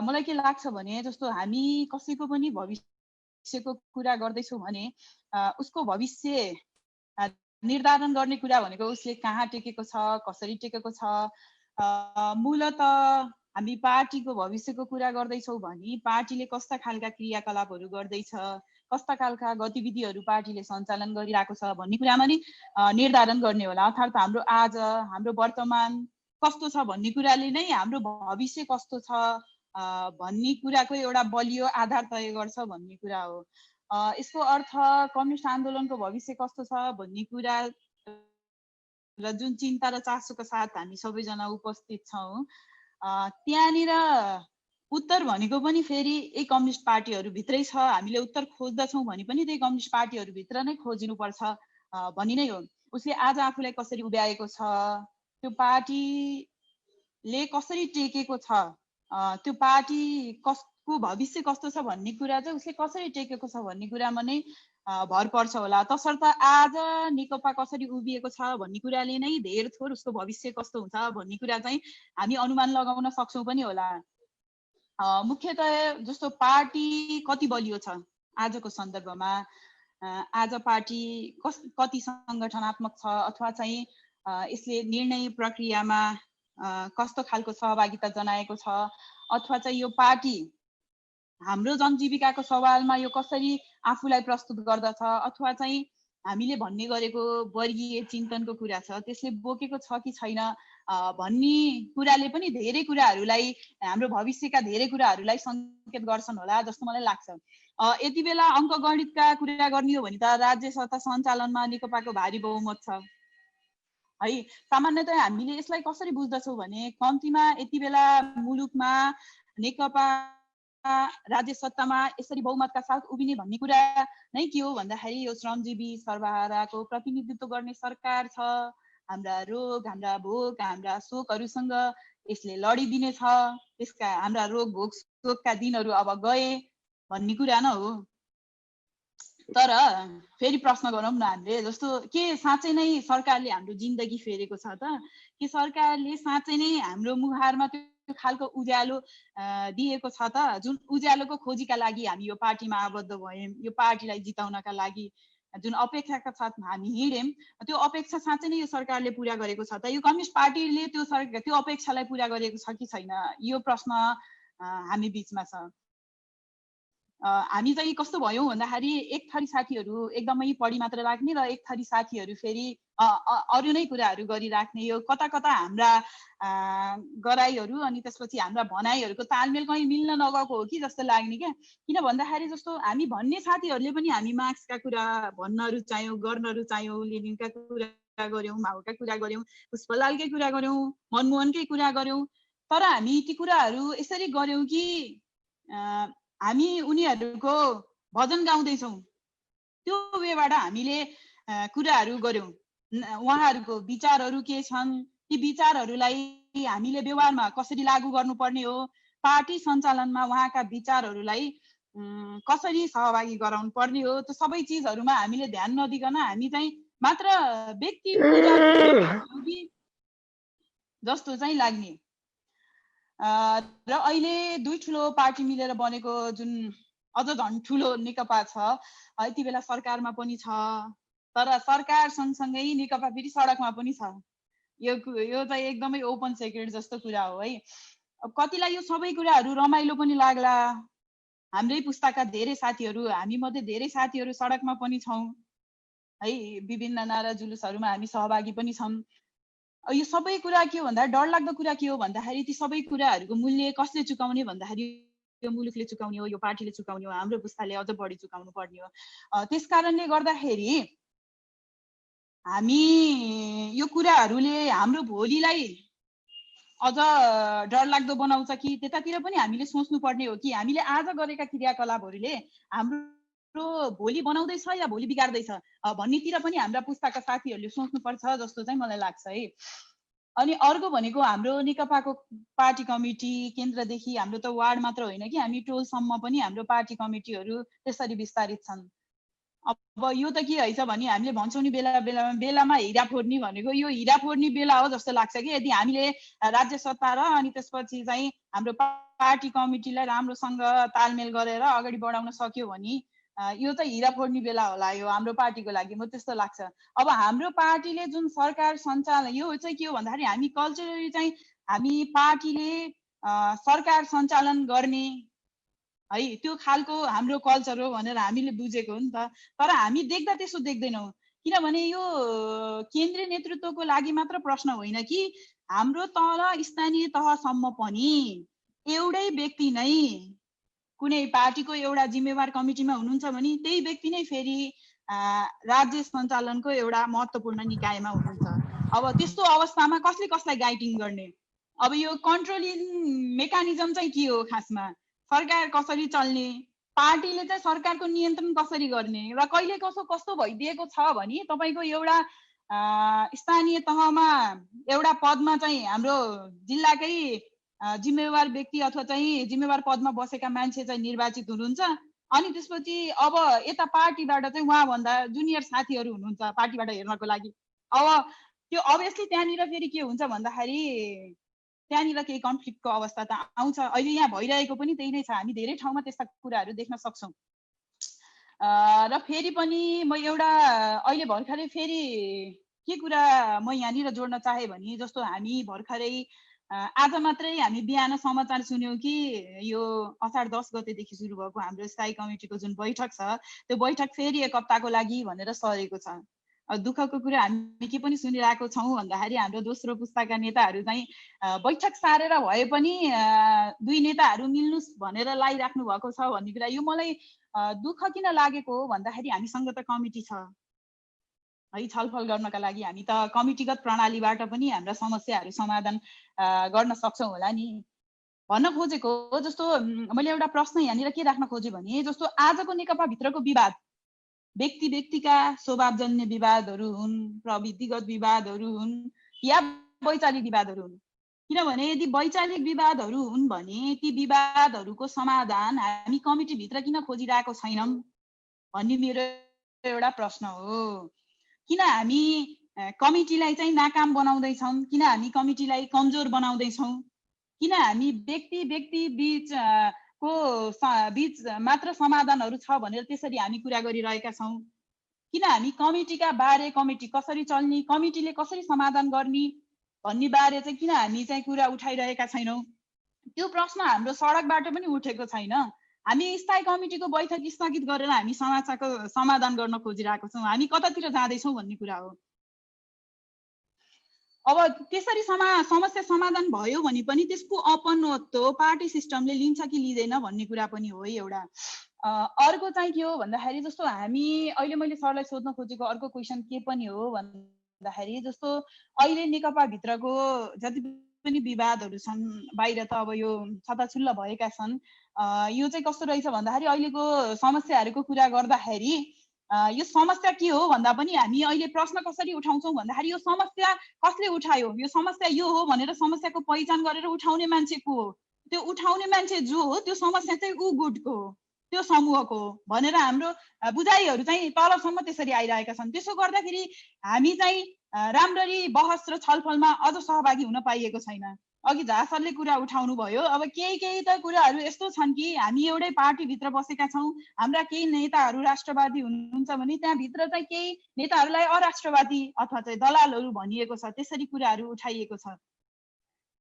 मलाई के लाग्छ भने जस्तो हामी कसैको पनि भविष्यको कुरा गर्दैछौँ भने उसको भविष्य निर्धारण गर्ने कुरा भनेको उसले कहाँ टेकेको छ, कसरी टेकेको छ। मूलत हामी पार्टीको भविष्यको कुरा गर्दैछौँ भने पार्टीले कस्ता खालका क्रियाकलापहरू गर्दैछ, कस्ता खालका गतिविधिहरू पार्टीले सञ्चालन गरिरहेको छ भन्ने कुरामा नि निर्धारण गर्ने होला। अर्थात् हाम्रो आज, हाम्रो वर्तमान कस्तो छ भन्ने कुराले नै हाम्रो भविष्य कस्तो छ भन्ने कुराको एउटा बलियो आधार तय गर्छ भन्ने कुरा हो। यसको अर्थ कम्युनिस्ट आन्दोलनको भविष्य कस्तो छ भन्ने कुरा र जुन चिन्ता र चासोको साथ हामी सबैजना उपस्थित छौँ, त्यहाँनिर उत्तर भनेको पनि फेरि यही कम्युनिस्ट पार्टीहरूभित्रै छ। हामीले उत्तर खोज्दछौँ भने पनि त्यही कम्युनिस्ट पार्टीहरूभित्र नै खोजिनुपर्छ भन्ने नै हो। उसले आज आफूलाई कसरी उभ्याएको छ, त्यो पार्टीले कसरी टेकेको छ, त्यो पार्टी को भविष्य कस्तो छ भन्ने कुरा चाहिँ उसले कसरी टेकेको छ भन्ने कुरामा नै भर पर्छ होला। तसर्थ आज नेकपा कसरी उभिएको छ भन्ने कुराले नै धेर थोर उसको भविष्य कस्तो हुन्छ भन्ने कुरा चाहिँ हामी अनुमान लगाउन सक्छौँ पनि होला। मुख्यतया जस्तो पार्टी कति बलियो छ आजको सन्दर्भमा, आज पार्टी कति सङ्गठनात्मक छ अथवा चाहिँ यसले निर्णय प्रक्रियामा कस्तो खालको सहभागिता जनाएको छ, अथवा चाहिँ यो पार्टी हाम्रो जनजीविकाको सवालमा यो कसरी आफूलाई प्रस्तुत गर्दछ, अथवा चाहिँ हामीले भन्ने गरेको वर्गीय चिन्तनको कुरा छ त्यसले बोकेको छ कि छैन भन्ने कुराले पनि धेरै कुराहरूलाई, हाम्रो भविष्यका धेरै कुराहरूलाई सङ्केत गर्छन् होला जस्तो मलाई लाग्छ। यति बेला अङ्कगणितका कुरा गर्ने हो भने त राज्य सत्ता सञ्चालनमा नेकपाको भारी बहुमत छ है। सामान्यतया हामीले यसलाई कसरी बुझ्दछौँ भने कम्तीमा यति बेला मुलुकमा नेकपा राज्य सत्तामा यसरी बहुमतका साथ उभिने भन्ने कुरा नै के हो भन्दाखेरि यो श्रमजीवी सर्वहाराको प्रतिनिधित्व गर्ने सरकार छ, हाम्रा रोग, हाम्रा भोग, हाम्रा शोकहरूसँग यसले लडिदिने छ, त्यसका हाम्रा रोग भोग शोकका दिनहरू अब गए भन्ने कुरा न हो। तर फेरि प्रश्न गरौँ न हामीले, जस्तो के साँच्चै नै सरकारले हाम्रो जिन्दगी फेरेको छ त? के सरकारले साँच्चै नै हाम्रो मुहारमा त्यो खालको उज्यालो दिएको छ त? जुन उज्यालोको खोजीका लागि हामी यो पार्टीमा आबद्ध भयौँ, यो पार्टीलाई जिताउनका लागि जुन अपेक्षाका साथ हामी हिँड्यौँ, त्यो अपेक्षा साँच्चै नै यो सरकारले पुरा गरेको छ त? यो कम्युनिस्ट पार्टीले त्यो अपेक्षालाई पुरा गरेको छ कि छैन, यो प्रश्न हामी बिचमा छ। हामी चाहिँ कस्तो भयौँ भन्दाखेरि एक थरी साथीहरू एकदमै पढी मात्र राख्ने र एक थरी साथीहरू फेरि अरू नै कुराहरू गरिराख्ने, यो कता कता हाम्रा गराइहरू अनि त्यसपछि हाम्रा भनाइहरूको तालमेल कहीँ मिल्न नगएको हो कि जस्तो लाग्ने क्या। किन भन्दाखेरि जस्तो हामी भन्ने साथीहरूले पनि हामी मार्क्सका कुरा भन्न रुचायौँ, गर्न रुचायौँ, लेनिनका कुरा गऱ्यौँ, माओका कुरा गऱ्यौँ, पुष्पलालकै कुरा गऱ्यौँ, मनमोहनकै कुरा गऱ्यौँ, तर हामी ती कुराहरू यसरी गऱ्यौँ कि हामी उनीहरूको भजन गाउँदैछौँ, त्यो वेबाट हामीले कुराहरू गऱ्यौँ। उहाँहरूको विचारहरू के छन्, ती विचारहरूलाई हामीले व्यवहारमा कसरी लागू गर्नुपर्ने हो, पार्टी सञ्चालनमा उहाँका विचारहरूलाई कसरी सहभागी गराउनु पर्ने हो, त्यो सबै चिजहरूमा हामीले ध्यान नदिकन हामी चाहिँ मात्र व्यक्ति जस्तो चाहिँ लाग्ने। र अहिले दुई ठुलो पार्टी मिलेर बनेको जुन अझ झन् ठुलो नेकपा छ, यति बेला सरकारमा पनि छ, तर सरकार सँगसँगै नेकपा फेरि सडकमा पनि छ। यो चाहिँ एकदमै ओपन सेक्रेट जस्तो कुरा हो है। अब कतिलाई यो सबै कुराहरू रमाइलो पनि लाग्ला, हाम्रै पुस्ताका धेरै साथीहरू, हामी मध्ये धेरै साथीहरू सडकमा पनि छौँ है, विभिन्न नारा जुलुसहरूमा हामी सहभागी पनि छौँ। यो सबै कुरा के हो भन्दा डरलाग्दो कुरा के हो भन्दाखेरि ती सबै कुराहरूको मूल्य कसले चुकाउने भन्दाखेरि यो मुलुकले चुकाउने हो, यो पार्टीले चुकाउने हो, हाम्रो पुस्ताले अझ बढी चुकाउनु पर्ने हो। त्यस कारणले गर्दाखेरि हामी यो कुराहरूले हाम्रो भोलिलाई अझ डरलाग्दो बनाउँछ कि त्यतातिर पनि हामीले सोच्नु पर्ने हो कि हामीले आज गरेका क्रियाकलापहरूले हाम्रो भोलि बनाउँदैछ या भोलि बिगार्दैछ भन्नेतिर पनि हाम्रा पुस्ताका साथीहरूले सोच्नुपर्छ जस्तो चाहिँ मलाई लाग्छ है। अनि अर्को भनेको हाम्रो नेकपाको पार्टी कमिटी केन्द्रदेखि हाम्रो त वार्ड मात्र होइन कि हामी टोलसम्म पनि हाम्रो पार्टी कमिटीहरू त्यसरी विस्तारित छन्। अब यो त के हैछ भने हामीले भन्छौँ नि बेलामा हिरा फोड्ने भनेको यो हिरा फोड्ने बेला हो जस्तो लाग्छ कि यदि हामीले राज्य सत्ता र अनि त्यसपछि चाहिँ हाम्रो पार्टी कमिटीलाई राम्रोसँग तालमेल गरेर अगाडि बढाउन सक्यो भने यो त हिरा फोड्ने बेला होला यो हाम्रो पार्टीको लागि, म त्यस्तो लाग्छ। अब हाम्रो पार्टीले जुन सरकार सञ्चालन, यो चाहिँ के हो भन्दाखेरि हामी कल्चरली चाहिँ हामी पार्टीले सरकार सञ्चालन गर्ने है त्यो खालको हाम्रो कल्चर हो भनेर हामीले बुझेको हो नि त। तर हामी देख्दा त्यसो देख्दैनौँ, किनभने यो केन्द्रीय नेतृत्वको लागि मात्र प्रश्न होइन कि हाम्रो तल स्थानीय तहसम्म पनि एउटै व्यक्ति नै कुनै पार्टीको एउटा जिम्मेवार कमिटीमा हुनुहुन्छ भने त्यही व्यक्ति नै फेरि राज्य सञ्चालनको एउटा महत्त्वपूर्ण निकायमा हुनुहुन्छ। अब त्यस्तो अवस्थामा कसले कसलाई गाइडिङ गर्ने? अब यो कन्ट्रोलिङ मेकानिजम चाहिँ के हो खासमा? सरकार कसरी चल्ने, पार्टीले चाहिँ सरकारको नियन्त्रण कसरी गर्ने र कहिले कस्तो भइदिएको छ भने तपाईँको एउटा स्थानीय तहमा एउटा पदमा चाहिँ हाम्रो जिल्लाकै जिम्मेवार व्यक्ति अथवा चाहिँ जिम्मेवार पदमा बसेका मान्छे चाहिँ निर्वाचित हुनुहुन्छ। अनि त्यसपछि अब यता पार्टीबाट चाहिँ उहाँभन्दा जुनियर साथीहरू हुनुहुन्छ पार्टीबाट हेर्नको लागि। अब त्यो अभियसली त्यहाँनिर फेरि के हुन्छ भन्दाखेरि त्यहाँनिर केही कन्फ्लिक्टको अवस्था त आउँछ। अहिले यहाँ भइरहेको पनि त्यही नै छ, हामी धेरै ठाउँमा त्यस्ता कुराहरू देख्न सक्छौँ। र फेरि पनि म एउटा अहिले भर्खरै फेरि के कुरा म यहाँनिर जोड्न चाहे भने जस्तो हामी भर्खरै आज मात्रै हामी बिहान समाचार सुन्यौँ कि यो असार 10 गतेदेखि सुरु भएको हाम्रो स्थायी कमिटीको जुन बैठक छ त्यो बैठक फेरि 1 हप्ताको लागि भनेर सरेको छ। दुःखको कुरा हामी के पनि सुनिरहेको छौँ भन्दाखेरि हाम्रो दोस्रो पुस्ताका नेताहरू चाहिँ बैठक सारेर भए पनि 2 नेताहरू मिल्नुस् भनेर लागिराख्नु भएको छ भन्ने कुरा यो मलाई दुःख किन लागेको हो भन्दाखेरि हामीसँग त कमिटी छ है छलफल गर्नका लागि। हामी त कमिटीगत प्रणालीबाट पनि हाम्रा समस्याहरू समाधान गर्न सक्छौँ होला नि भन्न खोजेको हो। जस्तो मैले एउटा प्रश्न यहाँनिर के राख्न खोजेँ भने जस्तो आजको नेकपा भित्रको विवाद व्यक्ति व्यक्तिका स्वभावजन्य विवादहरू हुन्, प्रवृत्तिगत विवादहरू हुन् या वैचारिक विवादहरू हुन्। किनभने यदि वैचारिक विवादहरू हुन् भने ती विवादहरूको समाधान हामी कमिटीभित्र किन खोजिरहेको छैनौँ भन्ने मेरो एउटा प्रश्न हो। किन हामी कमिटीलाई चाहिँ नाकाम बनाउँदैछौँ, किन हामी कमिटीलाई कमजोर बनाउँदैछौँ, किन हामी व्यक्ति बिचको बीच मात्र समाधानहरू छ भनेर त्यसरी हामी कुरा गरिरहेका छौँ। किन हामी कमिटीका बारे कमिटी कसरी चल्ने, कमिटीले कसरी समाधान गर्ने भन्ने बारे चाहिँ किन हामी चाहिँ कुरा उठाइरहेका छैनौँ। त्यो प्रश्न हाम्रो सडकबाट पनि उठेको छैन। हामी स्थायी कमिटीको बैठक स्थगित गरेर हामी समस्याको समाधान गर्न खोजिरहेको छौँ। हामी कतातिर जाँदैछौँ भन्ने कुरा हो। अब त्यसरी समस्या समाधान भयो भने पनि त्यसको अपनत्व पार्टी सिस्टमले लिन्छ कि लिँदैन भन्ने कुरा पनि हो एउटा। अर्को चाहिँ के हो भन्दाखेरि जस्तो हामी अहिले मैले सरलाई सोध्न खोजेको अर्को क्वेसन के पनि हो भन्दाखेरि जस्तो अहिले नेकपा भित्रको जति पनि विवादहरू छन् बाहिर त अब यो छताछुल्ल भएका छन्। यो चाहिँ कस्तो रहेछ भन्दाखेरि अहिलेको समस्याहरूको कुरा गर्दाखेरि यो समस्या के हो भन्दा पनि हामी अहिले प्रश्न कसरी उठाउँछौँ भन्दाखेरि यो समस्या कसले उठायो, यो समस्या यो हो भनेर समस्याको पहिचान गरेर उठाउने मान्छे को हो, त्यो उठाउने मान्छे जो हो त्यो समस्या चाहिँ ऊ गुटको हो, त्यो समूहको हो भनेर हाम्रो बुझाइहरू चाहिँ तलसम्म त्यसरी आइरहेका छन्। त्यसो गर्दाखेरि हामी चाहिँ राम्ररी बहस र छलफलमा अझ सहभागी हुन पाइएको छैन। अघि झा सरले कुरा उठाउनु भयो। अब केही त कुराहरू यस्तो छन् कि हामी एउटै पार्टीभित्र बसेका छौँ, हाम्रा केही नेताहरू राष्ट्रवादी हुनुहुन्छ भने त्यहाँभित्र चाहिँ केही नेताहरूलाई अराष्ट्रवादी अथवा चाहिँ दलालहरू भनिएको छ, त्यसरी कुराहरू उठाइएको छ।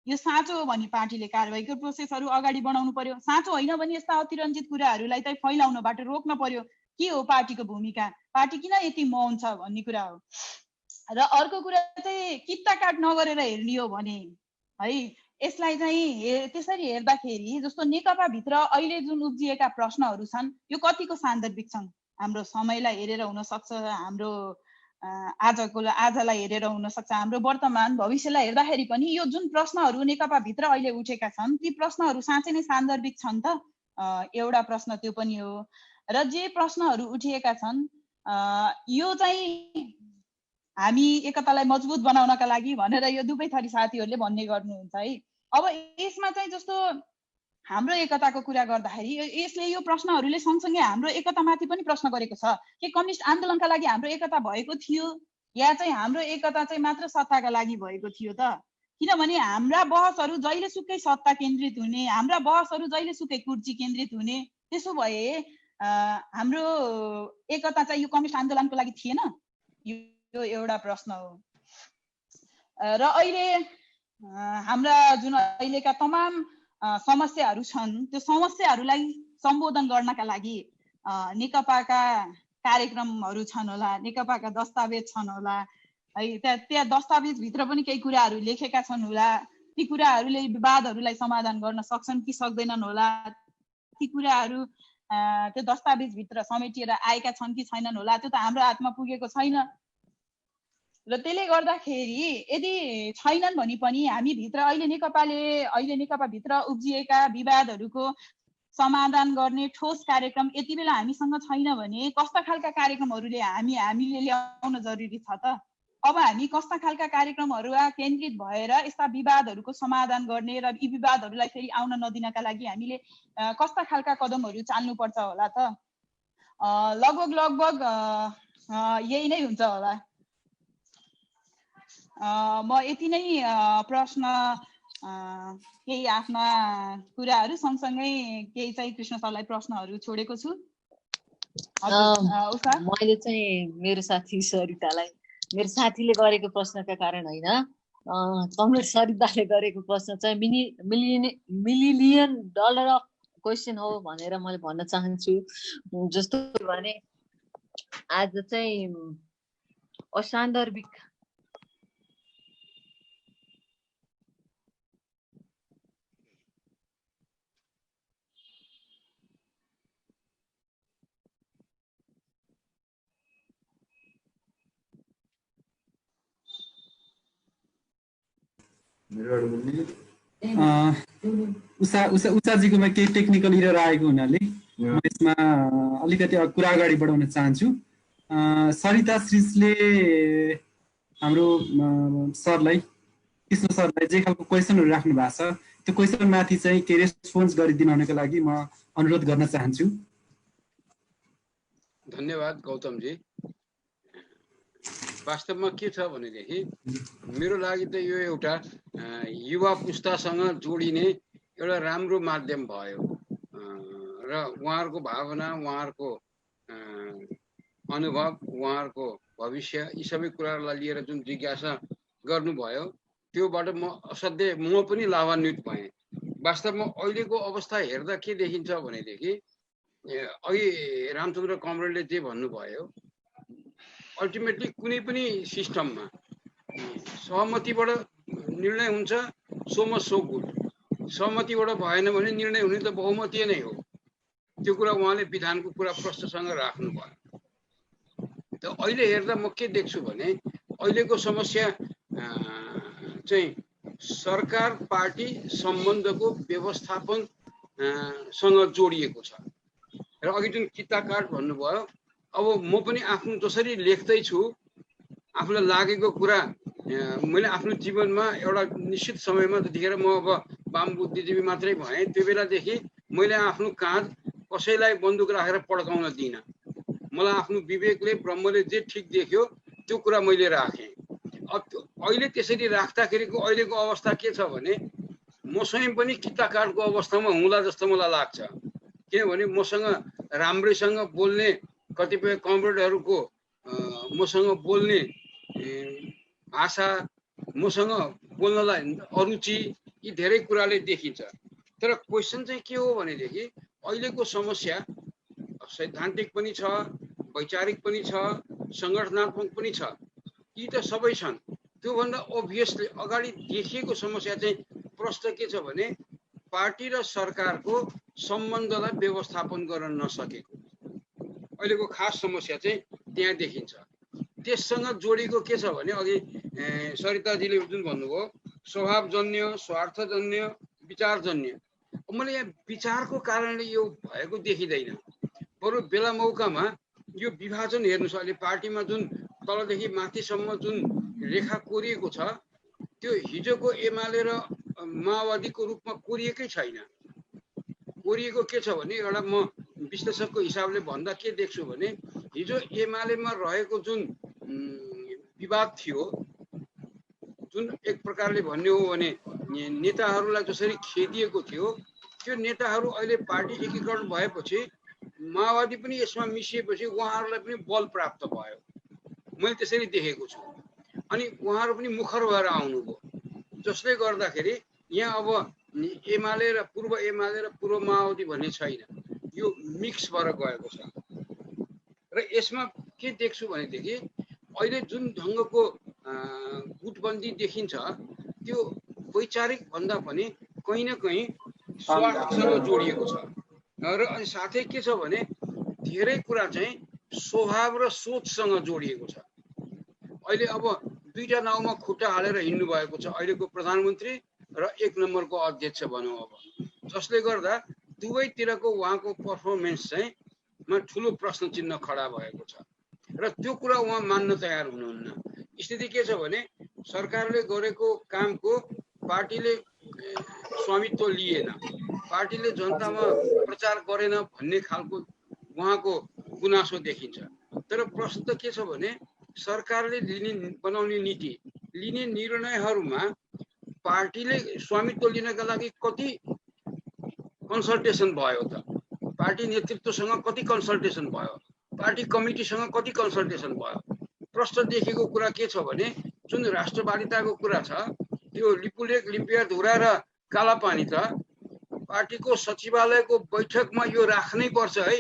यो साँचो हो भने पार्टीले कारबाहीको प्रोसेसहरू अगाडि बढाउनु पर्यो, साँचो होइन भने यस्ता अतिरञ्जित कुराहरूलाई चाहिँ फैलाउनबाट रोक्न पर्यो। के हो पार्टीको भूमिका, पार्टी किन यति मौन छ भन्ने कुरा हो। र अर्को कुरा चाहिँ कित्ता काट नगरेर हेर्ने हो भने है यसलाई चाहिँ त्यसरी हेर्दाखेरि जस्तो नेकपा भित्र अहिले जुन उब्जिएका प्रश्नहरू छन् यो कतिको सान्दर्भिक छन्, हाम्रो समयलाई हेरेर हुन सक्छ, हाम्रो आजलाई हेरेर हुन सक्छ, हाम्रो वर्तमान भविष्यलाई हेर्दाखेरि पनि यो जुन प्रश्नहरू नेकपा भित्र अहिले उठेका छन् ती प्रश्नहरू साँच्चै नै सान्दर्भिक छन् त एउटा प्रश्न त्यो पनि हो। र जे प्रश्नहरू उठिएका छन् यो चाहिँ हामी एकतालाई मजबुत बनाउनका लागि भनेर यो दुवै थरी साथीहरूले भन्ने गर्नुहुन्छ है। अब यसमा चाहिँ जस्तो हाम्रो एकताको कुरा गर्दाखेरि यसले यो प्रश्नहरूले सँगसँगै हाम्रो एकतामाथि पनि प्रश्न गरेको छ कि कम्युनिस्ट आन्दोलनका लागि हाम्रो एकता भएको थियो या चाहिँ हाम्रो एकता चाहिँ मात्र सत्ताका लागि भएको थियो त। किनभने हाम्रा बहसहरू जहिलेसुकै सत्ता केन्द्रित हुने, हाम्रा बहसहरू जहिलेसुकै कुर्ची केन्द्रित हुने, त्यसो भए हाम्रो एकता चाहिँ यो कम्युनिस्ट आन्दोलनको लागि थिएन, यो एउटा प्रश्न हो। र अहिले हाम्रा जुन अहिलेका तमाम समस्याहरू छन् त्यो समस्याहरूलाई सम्बोधन गर्नका लागि नेकपाका कार्यक्रमहरू छन् होला, नेकपाका दस्तावेज छन् होला है, त्यहाँ दस्तावेजभित्र पनि केही कुराहरू लेखेका छन् होला, ती कुराहरूले विवादहरूलाई समाधान गर्न सक्छन् कि सक्दैनन् होला, ती कुराहरू त्यो दस्तावेजभित्र समेटिएर आएका छन् कि छैनन् होला, त्यो त हाम्रो हातमा पुगेको छैन। र त्यसले गर्दाखेरि यदि छैनन् भने पनि हामी भित्र अहिले नेकपा भित्र उब्जिएका विवादहरूको समाधान गर्ने ठोस कार्यक्रम यति बेला हामीसँग छैन भने कस्ता खालका कार्यक्रमहरूले हामीले ल्याउन जरुरी छ त। अब हामी कस्ता खालका कार्यक्रमहरूमा केन्द्रित भएर यस्ता विवादहरूको समाधान गर्ने र यी विवादहरूलाई फेरि आउन नदिनका लागि हामीले कस्ता खालका कदमहरू चाल्नुपर्छ होला त? लगभग यही नै हुन्छ होला। म यति नै प्रश्न केही आफ्ना कुराहरू सँगसँगै केही चाहिँ कृष्ण सरलाई प्रश्नहरू छोडेको छु। मैले चाहिँ मेरो साथी सरितालाई, मेरो साथीले गरेको प्रश्नका कारण होइन, कमरेड सरिताले गरेको प्रश्न चाहिँ मिलियन डलर अफ क्वेसन हो भनेर मैले भन्न चाहन्छु। जस्तो भने आज चाहिँ असान्दर्भिक उषाजीकोमा केही टेक्निकल इरर आएको हुनाले म यसमा अलिकति कुरा अगाडि बढाउन चाहन्छु। सरिता श्रीजले हाम्रो सरलाई, कृष्ण सरलाई जे खालको क्वेसनहरू राख्नु भएको छ त्यो क्वेसन माथि चाहिँ के रेस्पोन्स गरिदिनु हुनको लागि म अनुरोध गर्न चाहन्छु। धन्यवाद गौतमजी। वास्तवमा के छ भनेदेखि मेरो लागि त यो एउटा युवा पुस्तासँग जोडिने एउटा राम्रो माध्यम भयो र उहाँहरूको भावना, उहाँहरूको अनुभव, उहाँहरूको भविष्य यी सबै कुराहरूलाई लिएर जुन जिज्ञासा गर्नुभयो त्योबाट म असाध्यै म पनि लाभान्वित भएँ। वास्तवमा अहिलेको अवस्था हेर्दा के देखिन्छ भनेदेखि अघि रामचन्द्र कमरेडले जे भन्नुभयो, अल्टिमेटली कुनै पनि सिस्टममा सहमतिबाट निर्णय हुन्छ, सो मच सो गुड। सहमतिबाट भएन भने निर्णय हुने त बहुमतीय नै हो। त्यो कुरा उहाँले विधानको कुरा प्रश्नसँग राख्नुभयो। त अहिले हेर्दा म के देख्छु भने अहिलेको समस्या चाहिँ सरकार पार्टी सम्बन्धको व्यवस्थापन सँग जोडिएको छ। र अघि जुन किता कार्ड भन्नुभयो, अब म पनि आफ्नो जसरी लेख्दैछु आफूलाई लागेको कुरा मैले आफ्नो जीवनमा एउटा निश्चित समयमा त्यतिखेर म अब वाम बुद्धिजीवी मात्रै भएँ, त्यो बेलादेखि मैले आफ्नो काँध कसैलाई बन्दुक राखेर पड्काउन दिइनँ। मलाई आफ्नो विवेकले, ब्रह्मले जे ठिक देख्यो त्यो कुरा मैले राखेँ। अब अहिले त्यसरी राख्दाखेरिको अहिलेको अवस्था के छ भने म स्वयं पनि किता कार्डको अवस्थामा हुँला जस्तो मलाई लाग्छ। किनभने मसँग राम्रैसँग बोल्ने कतिपय कमरेडहरूको मसँग बोल्ने भाषा, मसँग बोल्नलाई अरुचि, यी धेरै कुराले देखिन्छ। तर क्वेसन चाहिँ के हो भनेदेखि अहिलेको समस्या सैद्धान्तिक पनि छ, वैचारिक पनि छ, सङ्गठनात्मक पनि छ। यी त सबै छन्। त्योभन्दा अभियसली अगाडि देखिएको समस्या चाहिँ प्रश्न के छ भने पार्टी र सरकारको सम्बन्धलाई व्यवस्थापन गर्न नसकेको अहिलेको खास समस्या चाहिँ त्यहाँ देखिन्छ। त्यससँग जोडिएको के छ भने अघि सरिताजीले जुन भन्नुभयो स्वभावजन्य, स्वार्थजन्य, विचारजन्य। मैले यहाँ विचारको कारणले यो भएको देखिँदैन। बरु बेला मौकामा यो विभाजन हेर्नुहोस्, अहिले पार्टीमा जुन तलदेखि माथिसम्म जुन रेखा कोरिएको छ त्यो हिजोको एमाले र माओवादीको रूपमा कोरिएकै छैन। कोरिएको के छ भने एउटा म विश्लेषकको हिसाबले भन्दा के देख्छु भने हिजो एमालेमा रहेको जुन विवाद थियो, जुन एक प्रकारले भन्ने हो भने नेताहरूलाई जसरी खेदिएको थियो, त्यो नेताहरू अहिले पार्टी एकीकरण भएपछि माओवादी पनि यसमा मिसिएपछि उहाँहरूलाई पनि बल प्राप्त भयो। मैले त्यसरी देखेको छु। अनि उहाँहरू पनि मुखर भएर आउनुभयो, जसले गर्दाखेरि यहाँ अब एमाले र पूर्व माओवादी भन्ने छैन, यो मिक्स भएर गएको छ। र यसमा के देख्छु भनेदेखि अहिले जुन ढङ्गको गुटबन्दी देखिन्छ त्यो वैचारिक भन्दा पनि कहीँ न कहीँ स्वार्थसँग जोडिएको छ। र अनि साथै के छ भने धेरै कुरा चाहिँ स्वभाव र सोचसँग जोडिएको छ। अहिले अब दुईटा नाउँमा खुट्टा हालेर हिँड्नु भएको छ अहिलेको प्रधानमन्त्री र एक नम्बरको अध्यक्ष भनौँ अब, जसले गर्दा दुवैतिरको उहाँको पर्फर्मेन्स चाहिँ मा ठुलो प्रश्न चिन्ह खडा भएको छ। र त्यो कुरा उहाँ मान्न तयार हुनुहुन्न। स्थिति के छ भने सरकारले गरेको कामको पार्टीले स्वामित्व लिएन, पार्टीले जनतामा प्रचार गरेन भन्ने खालको उहाँको गुनासो देखिन्छ। तर प्रश्न त के छ भने सरकारले बनाउने नीति, लिने निर्णयहरूमा पार्टीले स्वामित्व लिनका लागि कति कन्सल्टेसन भयो त? पार्टी नेतृत्वसँग कति कन्सल्टेसन भयो? पार्टी कमिटीसँग कति कन्सल्टेसन भयो? प्रश्न देखेको कुरा के छ भने जुन राष्ट्रवादिताको कुरा छ त्यो लिपुलेख, लिम्पिया, धुरा र कालापानी त पार्टीको सचिवालयको बैठकमा यो राख्नै पर्छ है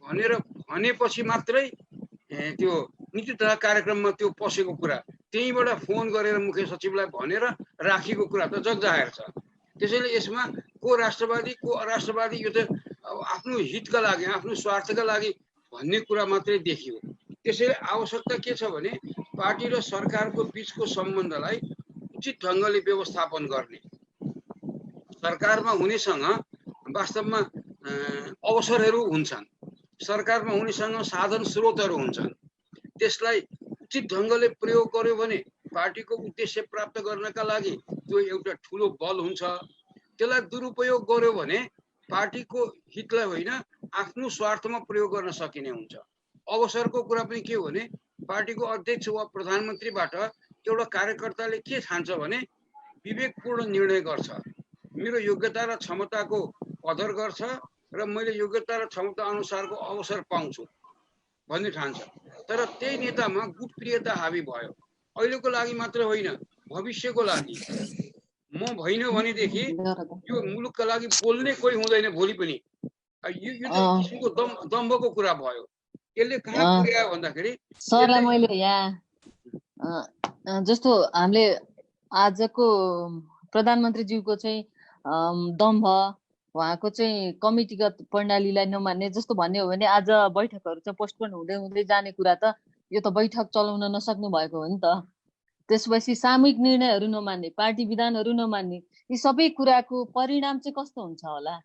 भनेर भनेपछि मात्रै त्यो नीति तथा कार्यक्रममा त्यो पसेको कुरा, त्यहीँबाट फोन गरेर मुख्य सचिवलाई भनेर राखेको कुरा त जगजाहेर छ। त्यसैले यसमा को राष्ट्रवादी को अराष्ट्रवादी यो त आफ्नो हितका लागि, आफ्नो स्वार्थका लागि भन्ने कुरा मात्रै देखियो। त्यसैले आवश्यकता के छ भने पार्टी र सरकारको बीचको सम्बन्धलाई उचित ढङ्गले व्यवस्थापन गर्ने, सरकारमा हुनेसँग वास्तवमा अवसरहरू हुन्छन्, सरकारमा हुनेसँग साधन स्रोतहरू हुन्छन्, त्यसलाई उचित ढङ्गले प्रयोग गर्यो भने पार्टीको उद्देश्य प्राप्त गर्नका लागि त्यो एउटा ठुलो बल हुन्छ। त्यसलाई दुरुपयोग गर्यो भने पार्टीको हितलाई होइन आफ्नो स्वार्थमा प्रयोग गर्न सकिने हुन्छ। अवसरको कुरा पनि के हो भने पार्टीको अध्यक्ष वा प्रधानमन्त्रीबाट एउटा कार्यकर्ताले के ठान्छ भने विवेकपूर्ण निर्णय गर्छ, मेरो योग्यता र क्षमताको कदर गर्छ र मैले योग्यता र क्षमता अनुसारको अवसर पाउँछु भन्ने ठान्छ। तर त्यही नेतामा गुटप्रियता हावी भयो। अहिलेको लागि मात्र होइन, भविष्यको लागि। म भइन भनेदेखि यो मुलुकका लागि बोल्ने कोही हुँदैन भोलि पनि। यो किसिमको दम्भको कुरा भयो। यसले कहाँ पुर्यायो भन्दाखेरि सरलाई मैले यहाँ जस्तो हामीले आजको प्रधानमन्त्रीज्यूको चाहिँ दम्भ, उहाँको चाहिँ कमिटीगत प्रणालीलाई नमान्ने जस्तो भन्ने हो भने आज बैठकहरू चाहिँ पोस्टपोन हुँदै हुँदै जाने कुरा त यो त बैठक चलाउन नसक्नु भएको हो नि त। त्यसपछि सामूहिक निर्णयहरू नमान्ने, पार्टी विधानहरू नमान्ने, यी सबै कुराको परिणाम चाहिँ कस्तो हुन्छ होला,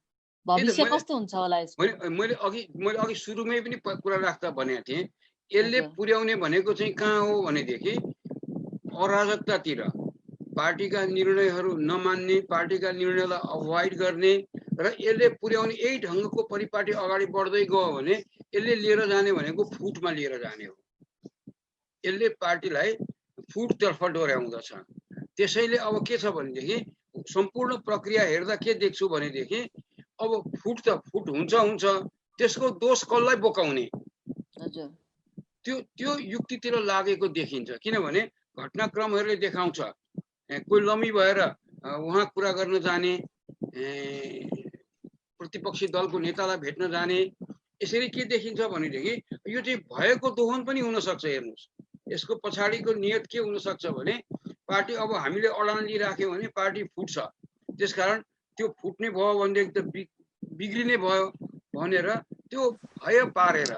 भविष्य कस्तो हुन्छ होला? मैले अघि सुरुमै पनि कुरा राख्दा भनेको थिएँ, यसले पुर्याउने भनेको चाहिँ कहाँ हो भनेदेखि अराजकतातिर, पार्टीका निर्णयहरू नमान्ने, पार्टीका निर्णयलाई अभोइड गर्ने र यसले पुर्याउने यही ढङ्गको परिपाटी अगाडि बढ्दै गयो भने यसले लिएर जाने भनेको फुटमा लिएर जाने हो। यसले पार्टीलाई फुटतर्फ डोर्याउँदछ। त्यसैले अब के छ भनेदेखि सम्पूर्ण प्रक्रिया हेर्दा के देख्छु भनेदेखि अब फुट त फुट हुन्छ, त्यसको दोष कसलाई बोकाउने त्यो युक्तितिर लागेको देखिन्छ। किनभने घटनाक्रमहरूले देखाउँछ कोही लमी भएर उहाँ कुरा गर्न जाने, प्रतिपक्षी दलको नेतालाई भेट्न जाने। यसरी के देखिन्छ भनेदेखि यो चाहिँ भएको दोहन पनि हुन सक्छ। हेर्नुहोस् यसको पछाडिको नियत के हुन सक्छ भने पार्टी अब हामीले अडान लिइराख्यौँ भने पार्टी फुट्छ, त्यसकारण त्यो फुट्ने भयो भनेदेखि त बिग्रिने भयो भनेर त्यो भय पारेर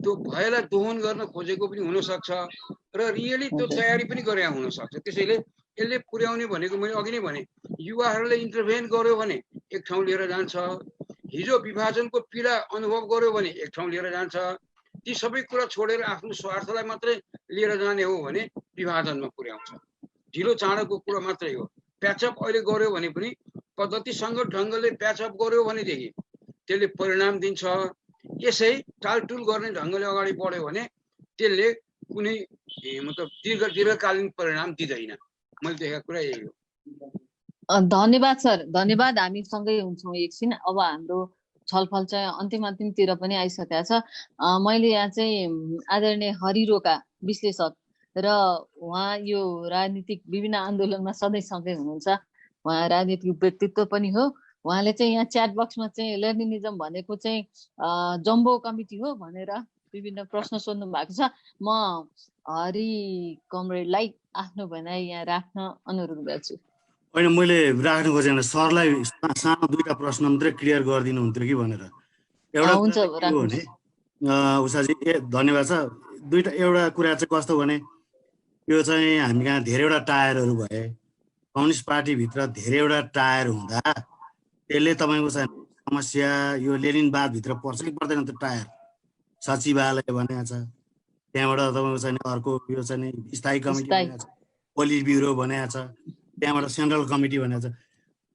त्यो भयलाई दोहन गर्न खोजेको पनि हुन सक्छ र रियली त्यो तयारी पनि गरे हुन सक्छ। त्यसैले यसले पुर्याउने भनेको मैले अघि नै भने युवाहरूले इन्टरभेन गर्यो भने एक ठाउँ लिएर जान्छ, हिजो विभाजनको पीडा अनुभव गर्यो भने एक ठाउँ लिएर जान्छ। ती सबै कुरा छोडेर आफ्नो स्वार्थलाई मात्रै लिएर जाने हो भने विभाजनमा पुर्याउँछ। ढिलो चाँडोको कुरा मात्रै हो। प्याचअप अहिले गर्यो भने पनि पद्धतिसँग ढङ्गले प्याचअप गर्यो भनेदेखि त्यसले परिणाम दिन्छ। यसै टालटुल गर्ने ढङ्गले अगाडि बढ्यो भने त्यसले कुनै मतलब दीर्घकालीन परिणाम दिँदैन। मैले देखेको कुरा यही हो। धन्यवाद सर, धन्यवाद। हामी सँगै हुन्छौँ एकछिन। अब हाम्रो छलफल चाहिँ अन्तिमतिर पनि आइसकेको छ। मैले यहाँ चाहिँ आदरणीय हरिरोका विश्लेषक र उहाँ यो राजनीतिक विभिन्न आन्दोलनमा सधैँसँगै हुनुहुन्छ, उहाँ राजनीतिक व्यक्तित्व पनि हो। उहाँले चाहिँ यहाँ च्याट बक्समा चाहिँ लेनिनिजम भनेको चाहिँ जम्बो कमिटी हो भनेर विभिन्न प्रश्न सोध्नु भएको छ। म हरि कमरेडलाई आफ्नो भनाइ यहाँ राख्न अनुरोध गर्छु। होइन, मैले राख्नु खोजेन, सरलाई सानो दुईटा प्रश्न मात्रै क्लियर गरिदिनु हुन्थ्यो कि भनेर। एउटा भने उषाजी धन्यवाद छ। एउटा कुरा चाहिँ कस्तो भने यो चाहिँ हामी कहाँ धेरैवटा टायरहरू भए, कम्युनिस्ट पार्टीभित्र धेरैवटा टायर हुँदा त्यसले तपाईँको चाहिँ समस्या यो लेनिनवादभित्र पर्छ कि पर्दैन? त्यो टायर सचिवालय भनेको छ, त्यहाँबाट तपाईँको चाहिँ अर्को यो चाहिँ स्थायी कमिटी स्थायी। बनाएको छ, पोलिट ब्युरो बनाएको छ, त्यहाँबाट सेन्ट्रल कमिटी बनाएको छ।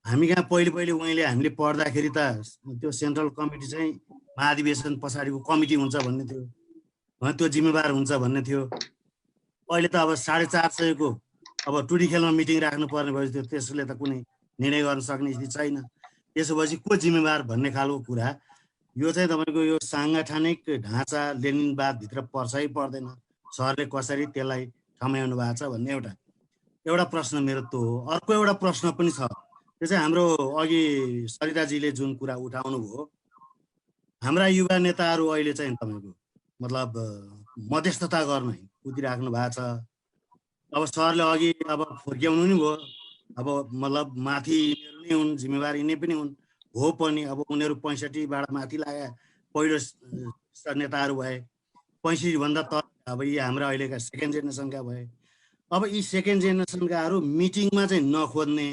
हामी कहाँ पहिले उहाँले हामीले पढ्दाखेरि त त्यो सेन्ट्रल कमिटी चाहिँ महाधिवेशन पछाडिको कमिटी हुन्छ भन्ने थियो, त्यो जिम्मेवार हुन्छ भन्ने थियो। अहिले त अब 450 को अब टुडी खेलमा मिटिङ राख्नु पर्ने भएपछि त्यसले त कुनै निर्णय गर्न सक्ने स्थिति छैन। त्यसो भएपछि को जिम्मेवार भन्ने खालको कुरा यो चाहिँ तपाईँको यो साङ्गठनिक ढाँचा लेनिनवादभित्र पर्छ है पर्दैन, सरले कसरी त्यसलाई ठम्याउनु भएको छ भन्ने एउटा प्रश्न मेरो त्यो हो। अर्को एउटा प्रश्न पनि छ, त्यो चाहिँ हाम्रो अघि सरिताजीले जुन कुरा उठाउनु भयो, हाम्रा युवा नेताहरू अहिले चाहिँ तपाईँको मतलब मध्यस्थता गर्न कुदिराख्नु भएको छ। अब सरले अघि अब फर्क्याउनु नि भयो, अब मतलब माथि यिनीहरू नै हुन्, जिम्मेवार यिनै पनि हुन्, हो पनि अब उनीहरू 65बाट माथि लागे पहिलो नेताहरू भए, 65 भन्दा त अब यी हाम्रा अहिलेका सेकेन्ड जेनेरेसनका भए। अब यी सेकेन्ड जेनेरेसनकाहरू मिटिङमा चाहिँ नखोज्ने,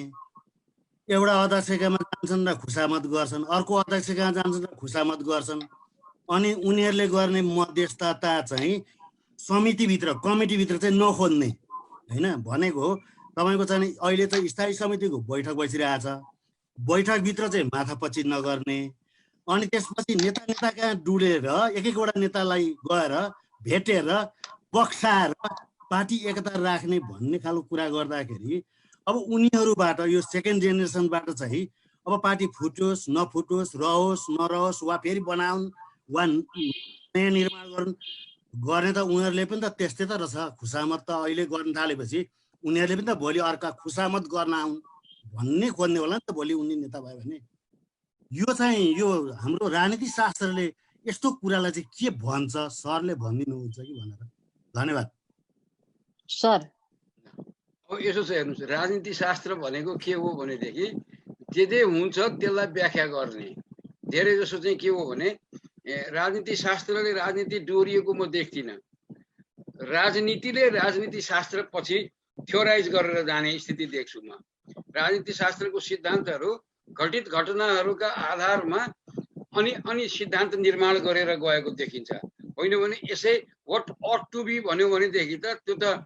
एउटा अध्यक्षकामा जान्छन् र खुसामत गर्छन्, अर्को अध्यक्षकहाँ जान्छन् र खुसामत गर्छन्, अनि उनीहरूले गर्ने मध्यस्थता चाहिँ समितिभित्र कमिटीभित्र चाहिँ नखोज्ने होइन भनेको हो। तपाईँको चाहिँ अहिले चाहिँ स्थायी समितिको बैठक बसिरहेछ, बैठकभित्र चाहिँ माथापछि नगर्ने, अनि त्यसपछि नेता कहाँ डुलेर एक-एकवटा नेतालाई गएर भेटेर बक्साएर पार्टी एकता राख्ने भन्ने खालको कुरा गर्दाखेरि अब उनीहरूबाट यो सेकेन्ड जेनेरेसनबाट चाहिँ अब पार्टी फुटोस् नफुटोस्, रहोस् नरहोस्, वा फेरि बनाउन् वा नयाँ निर्माण गरून्, गर्ने त उनीहरूले पनि त त्यस्तै त रहेछ। खुसामत त अहिले गर्न थालेपछि उनीहरूले पनि त भोलि अर्का खुसामत गर्न आउन् भन्ने खोज्ने होला नि त भोलि उनी नेता भयो भने। यो चाहिँ यो हाम्रो राजनीति शास्त्रले यस्तो कुरालाई चाहिँ के भन्छ, सरले भनिदिनुहुन्छ कि भनेर। धन्यवाद सर। अब यसो छ हेर्नुहोस्, राजनीति शास्त्र भनेको के हो भनेदेखि जे हुन्छ त्यसलाई व्याख्या गर्ने। धेरै जसो चाहिँ के हो भने राजनीति शास्त्रले राजनीति डोरिएको म देख्दिनँ, राजनीतिले राजनीति शास्त्र पछि थ्योराइज गरेर जाने स्थिति देख्छु म। राजनीति शास्त्रको सिद्धान्तहरू घटित घटनाहरूका आधारमा अनि सिद्धान्त निर्माण गरेर गएको देखिन्छ। होइन भने यसै व्हाट अट टु बी भन्यो भनेदेखि त त्यो त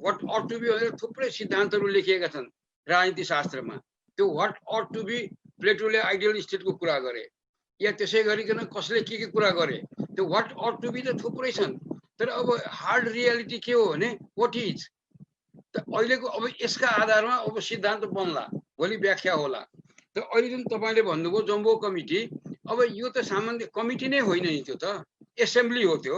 व्हाट अट टु बी भनेर थुप्रै सिद्धान्तहरू लेखिएका छन् राजनीति शास्त्रमा। त्यो व्हाट अट टु बी प्लेटोले आइडियल स्टेटको कुरा गरे, या त्यसै गरिकन कसले के कुरा गरे, त्यो व्हाट अट टु बी त थुप्रै छन्। तर अब हार्ड रियालिटी के हो भने व्हाट इज। त अहिलेको अब यसका आधारमा अब सिद्धान्त बन्ला, भोलि व्याख्या होला। त अहिले जुन तपाईँले भन्नुभयो जम्बो कमिटी, अब यो त सामान्य कमिटी नै होइन नि, त्यो त एसेम्ब्ली हो। त्यो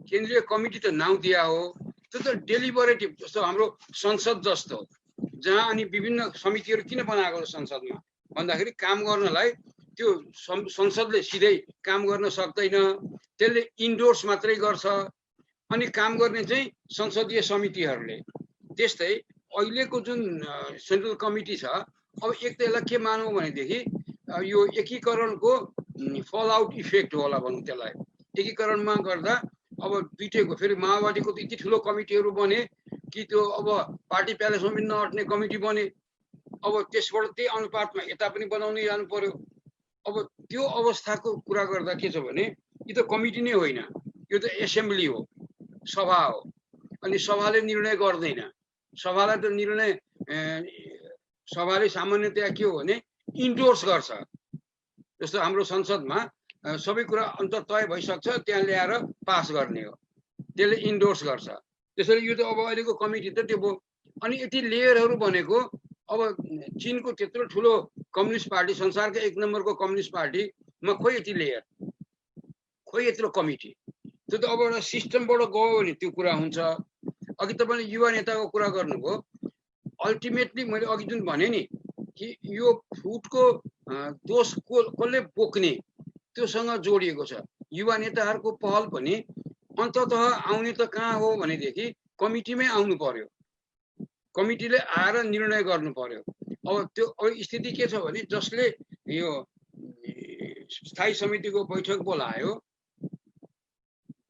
केन्द्रीय कमिटी त नाउँ दिया हो, त्यो त डेलिबरेटिभ जस्तो हाम्रो संसद जस्तो, जहाँ अनि विभिन्न समितिहरू किन बनाएको संसदमा भन्दाखेरि काम गर्नलाई त्यो संसदले सिधै काम गर्न सक्दैन, त्यसले इन्डोर्स मात्रै गर्छ, अनि काम गर्ने चाहिँ संसदीय समितिहरूले। त्यस्तै अहिलेको जुन सेन्ट्रल कमिटी छ, अब एक त यसलाई के मानौँ भनेदेखि यो एकीकरणको फल आउट इफेक्ट होला भनौँ त्यसलाई। एकीकरणमा गर्दा अब दुइटैको फेरि माओवादीको त यति ठुलो कमिटीहरू बने कि त्यो अब पार्टी प्यालेसमा पनि नअट्ने कमिटी बने। अब त्यसबाट त्यही अनुपातमा यता पनि बनाउनै जानु पर्यो। अब त्यो अवस्थाको कुरा गर्दा के छ भने यो त कमिटी नै होइन, यो त एसेम्ब्ली हो, सभा हो। अनि सभाले निर्णय गर्दैन, सभालाई त निर्णय सभाले सामान्यतया के हो भने इन्डोर्स गर्छ। जस्तो हाम्रो संसदमा सबै कुरा अन्त तय भइसक्छ, त्यहाँ ल्याएर पास गर्ने हो, त्यसले इन्डोर्स गर्छ। त्यसैले यो त अब अहिलेको कमिटी त त्यो भयो। अनि यति लेयरहरू बनेको, अब चीनको त्यत्रो ठुलो कम्युनिस्ट पार्टी, संसारको 1 नम्बरको कम्युनिस्ट पार्टीमा खोइ यति लेयर, खोइ यत्रो कमिटी। त्यो त अब एउटा सिस्टमबाट गयो भने त्यो कुरा हुन्छ। अघि तपाईँले युवा नेताको कुरा गर्नुभयो, अल्टिमेटली मैले अघि जुन भने नि कि यो फुटको दोष कसले बोक्ने त्योसँग जोडिएको छ। युवा नेताहरूको पहल पनि अन्ततः आउने त कहाँ हो भनेदेखि कमिटीमै आउनु पर्यो, कमिटीले आएर निर्णय गर्नु पर्यो। अब त्यो स्थिति के छ भने जसले यो स्थायी समितिको बैठक बोलायो,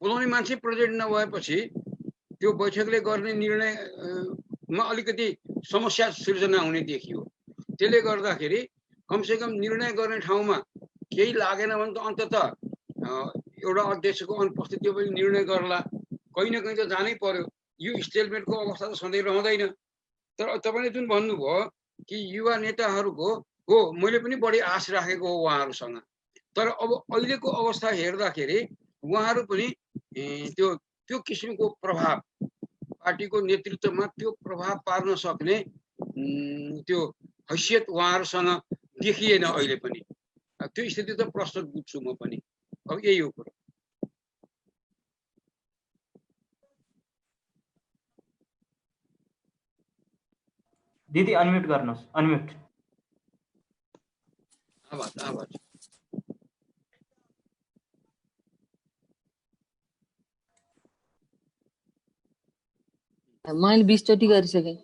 बोलाउने मान्छे प्रेजेन्ट नभएपछि त्यो बैठकले गर्ने निर्णयमा अलिकति समस्या सिर्जना हुने देखियो। त्यसले गर्दाखेरि कमसेकम निर्णय गर्ने ठाउँमा केही लागेन भने त अन्ततः एउटा अध्यक्षको अनुपस्थितिमा पनि निर्णय गर्ला कहीँ न कहीँ त जानै पर्यो। यो स्टेलमेन्टको अवस्था त सधैँ रहँदैन। तर तपाईँले जुन भन्नुभयो कि युवा नेताहरूको हो, मैले पनि बढी आश राखेको हो उहाँहरूसँग। तर अब अहिलेको अवस्था हेर्दाखेरि उहाँहरू पनि त्यो किसिमको प्रभाव पार्टीको नेतृत्वमा त्यो प्रभाव पार्न सक्ने त्यो हैसियत उहाँहरूसँग देखिएन अहिले पनि। त्यो स्थिति त प्रस्तुत बुझ्छु म पनि। अब यही हो कुरो। दिदी अनम्युट गर्नुहोस्, अनम्युट। आवाज मैले 20 चोटि गरिसकेँ।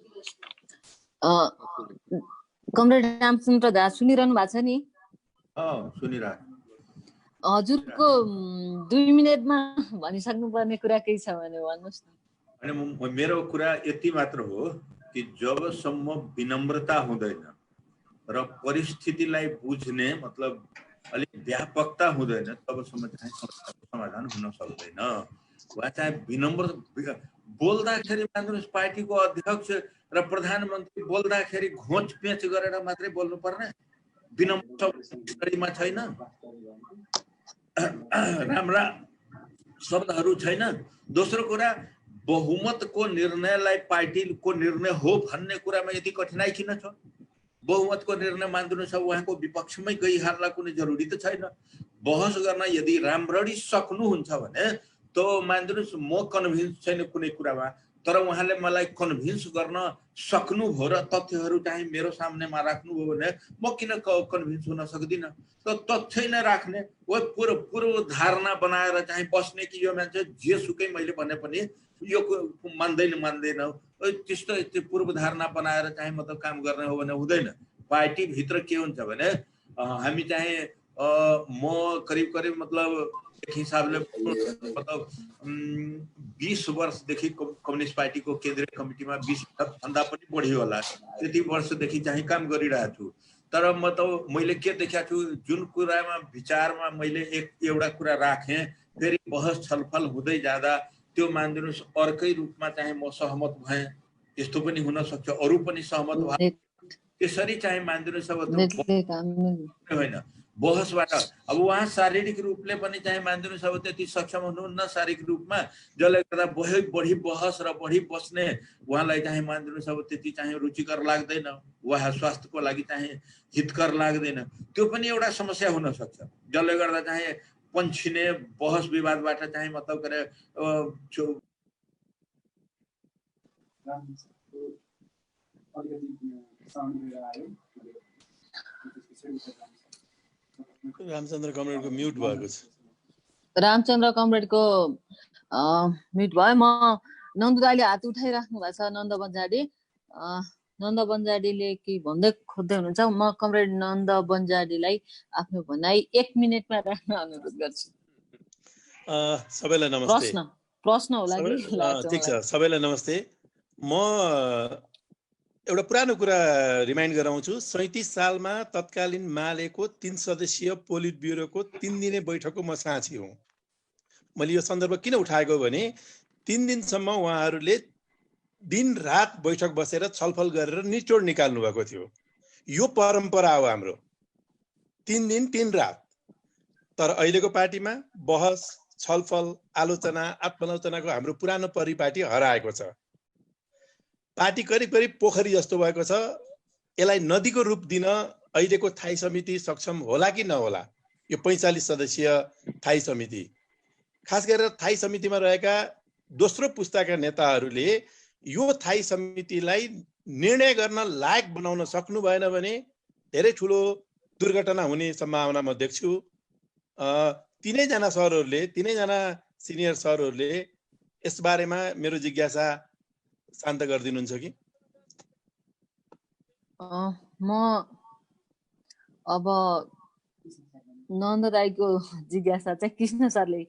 कमरेड रामचन्द्र दास सुनिरहनु भएको छ नि? सुनिरहेको। हजुरको 2 मिनेटमा भनिसक्नु पर्ने कुरा केही छ भने भन्नुहोस् न। अनि मेरो कुरा यति मात्र हो कि जबसम्म विनम्रता हुँदैन र परिस्थितिलाई बुझ्ने मतलब अलिक व्यापकता हुँदैन तबसम्म चाहिँ समस्याको समाधान हुन सक्दैन। वा चाहिँ विनम्र बोल्दाखेरि मान्नुहोस् पार्टीको अध्यक्ष र प्रधानमन्त्री बोल्दाखेरि घोच पेच गरेर मात्रै बोल्नु पर्ने, विनम्रमा छैन, राम्रा शब्दहरू छैन। दोस्रो कुरा, बहुमतको निर्णयलाई पार्टीको निर्णय हो भन्ने कुरामा यति कठिनाइ किन छ? बहुमतको निर्णय मान्दिनुहोस् उहाँको विपक्षमै गइहाल्न कुनै जरुरी त छैन। बहस गर्न यदि राम्ररी सक्नुहुन्छ भने त मान्दिनुहोस् म कन्भिन्स छैन कुनै कुरामा, तर उहाँले मलाई कन्भिन्स गर्न सक्नुभयो र तथ्यहरू चाहिँ मेरो सामनेमा राख्नुभयो भने म किन कन्भिन्स हुन सक्दिनँ? त तथ्य नै राख्ने वा पूर्व धारणा बनाएर चाहिँ बस्ने कि यो मान्छे जेसुकै मैले भने पनि यो मान्दैन त्यस्तो पूर्व धारणा बनाएर चाहिँ मतलब काम गर्ने हो भने हुँदैन। पार्टीभित्र के हुन्छ भने हामी चाहिँ म करिब मतलब एक हिसाबले मतलब 20 वर्षदेखि कम्युनिस्ट पार्टीको केन्द्रीय कमिटीमा 20 भन्दा पनि बढी होला त्यति वर्षदेखि चाहिँ काम गरिरहेको छु। तर म त मैले के देखाएको छु, जुन कुरामा विचारमा मैले एउटा कुरा राखेँ फेरि बहस छलफल हुँदै जाँदा त्यो मान्दिनुहोस् अर्कै रूपमा चाहिँ म सहमत भएँ, यस्तो पनि हुन सक्छ, अरू पनि सहमत भए। त्यसरी चाहिँ मान्दिनुहोस् अब होइन बहसबाट। अब उहाँ शारीरिक रूपले पनि चाहिँ मान्दिनुहोस् अब त्यति सक्षम हुनुहुन्न शारीरिक रूपमा, जसले गर्दा बढी बहस र बढी बस्ने उहाँलाई चाहिँ मान्दिनुहोस् अब त्यति चाहिँ रुचिकर लाग्दैन, उहाँ स्वास्थ्यको लागि चाहिँ हितकर लाग्दैन। त्यो पनि एउटा समस्या हुन सक्छ, जसले गर्दा चाहिँ पन्छिने बहस विवादबाट चाहिँ मतलब के अरे रामचन्द्र कमरेडको म्युट भएको छ। रामचन्द्र कमरेडको म्युट भयो। म नन्द दाइले हात उठाइराख्नु भएको छ। नन्द बन्जाडी, नन्द बन्जाडीले के भन्दै खोज्दै हुनुहुन्छ? म कमरेड नन्द बन्जाडीलाई आफ्नो भनाइ 1 मिनेटमा राख्न अनुरोध गर्छु। सबैलाई नमस्ते। प्रश्न होला कि? ठिक छ, सबैलाई नमस्ते। म एउटा पुरानो कुरा रिमाइन्ड गराउँछु। 37 सालमा तत्कालीन मालेको 3 सदस्यीय पोलिट ब्युरोको 3 दिने बैठकको म साक्षी हुँ। मैले यो सन्दर्भ किन उठाएको भने 3 दिनसम्म उहाँहरूले दिन रात बैठक बसेर छलफल गरेर निचोड निकाल्नु भएको थियो। यो परम्परा हो हाम्रो, 3 दिन 3 रात। तर अहिलेको पार्टीमा बहस छलफल आलोचना आत्मालोचनाको हाम्रो पुरानो परिपाटी हराएको छ। पार्टी करिब पोखरी जस्तो भएको छ। यसलाई नदीको रूप दिन अहिलेको थाई समिति सक्षम होला कि नहोला? यो 45 सदस्यीय थाई समिति, खास गरेर थाई समितिमा रहेका दोस्रो पुस्ताका नेताहरूले यो थाई समितिलाई निर्णय गर्न लायक बनाउन सक्नु भएन भने धेरै ठुलो दुर्घटना हुने सम्भावना म देख्छु। तीनैजना सरहरूले, तीनैजना सिनियर सरहरूले यस बारेमा मेरो जिज्ञासा शान्त गरिदिनुहुन्छ कि? म अब नन्द दाइको जिज्ञासा चाहिँ कृष्ण सरले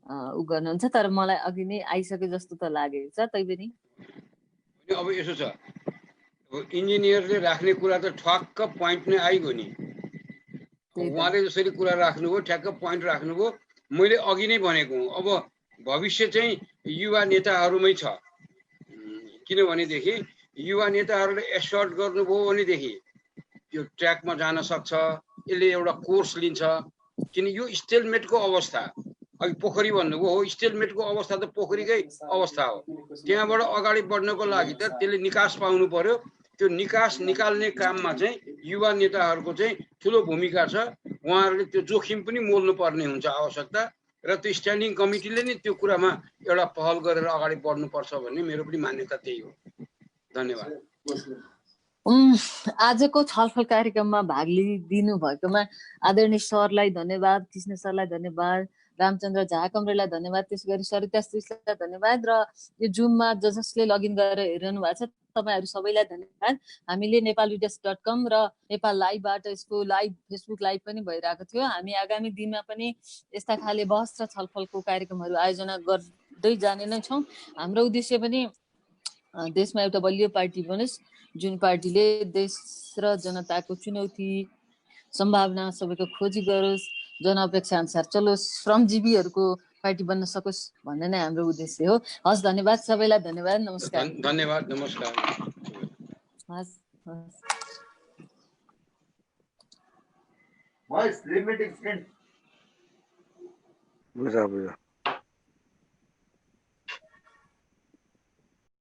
उ गर्नुहुन्छ, तर मलाई अघि नै आइसके जस्तो त लागेको छ। तै पनि अब यसो छ, अब इन्जिनियरले राख्ने कुरा त ठ्याक्क पोइन्ट नै आइगयो नि। उहाँले जसरी कुरा राख्नुभयो ठ्याक्क पोइन्ट राख्नुभयो। मैले अघि नै भनेको हुँ, अब भविष्य चाहिँ युवा नेताहरूमै छ। किनभनेदेखि युवा नेताहरूले एसर्ट गर्नुभयो भनेदेखि यो ट्र्याकमा जान सक्छ, यसले एउटा कोर्स लिन्छ। किन यो स्टेलमेटको अवस्था, अघि पोखरी भन्नुभयो, हो स्टेलमेटको अवस्था त पोखरीकै अवस्था हो। त्यहाँबाट अगाडि बढ्नको लागि त त्यसले निकास पाउनु पर्यो। त्यो निकास निकाल्ने काममा चाहिँ युवा नेताहरूको चाहिँ ठुलो भूमिका छ। उहाँहरूले त्यो जोखिम पनि मोल्नु पर्ने हुन्छ आवश्यकता, र त्यो स्ट्यान्डिङ कमिटीले नै त्यो कुरामा एउटा पहल गरेर अगाडि बढ्नुपर्छ भन्ने मेरो पनि मान्यता त्यही हो। धन्यवाद। आजको छलफल कार्यक्रममा भाग लिइदिनु भएकोमा आदरणीय सरलाई धन्यवाद, कृष्ण सरलाई धन्यवाद, रामचन्द्र झा कमरेलाई धन्यवाद, त्यसै गरी सरिता श्रेष्ठलाई धन्यवाद, र यो जुममा जसले लगइन गरेर हेरिरहनु भएको छ तपाईँहरू सबैलाई धन्यवाद। हामीले नेपालभिडियोस.com र नेपाल लाइभबाट यसको लाइभ फेसबुक लाइभ पनि भइरहेको थियो। हामी आगामी दिनमा पनि यस्ता खाले बहस र छलफलको कार्यक्रमहरू आयोजना गर्दै जाने नै छौँ। हाम्रो उद्देश्य पनि देशमा एउटा बलियो पार्टी बनोस्, जुन पार्टीले देश र जनताको चुनौती सम्भावना सबैको खोजी गरोस्, जनअपेक्षा अनुसार चलोस्, श्रमजीवीहरूको पार्टी बन्न सकोस् भन्ने नै हाम्रो उद्देश्य हो। हस्, धन्यवाद सबैलाई, धन्यवाद, नमस्कार। धन्यवाद, नमस्कार। बुझा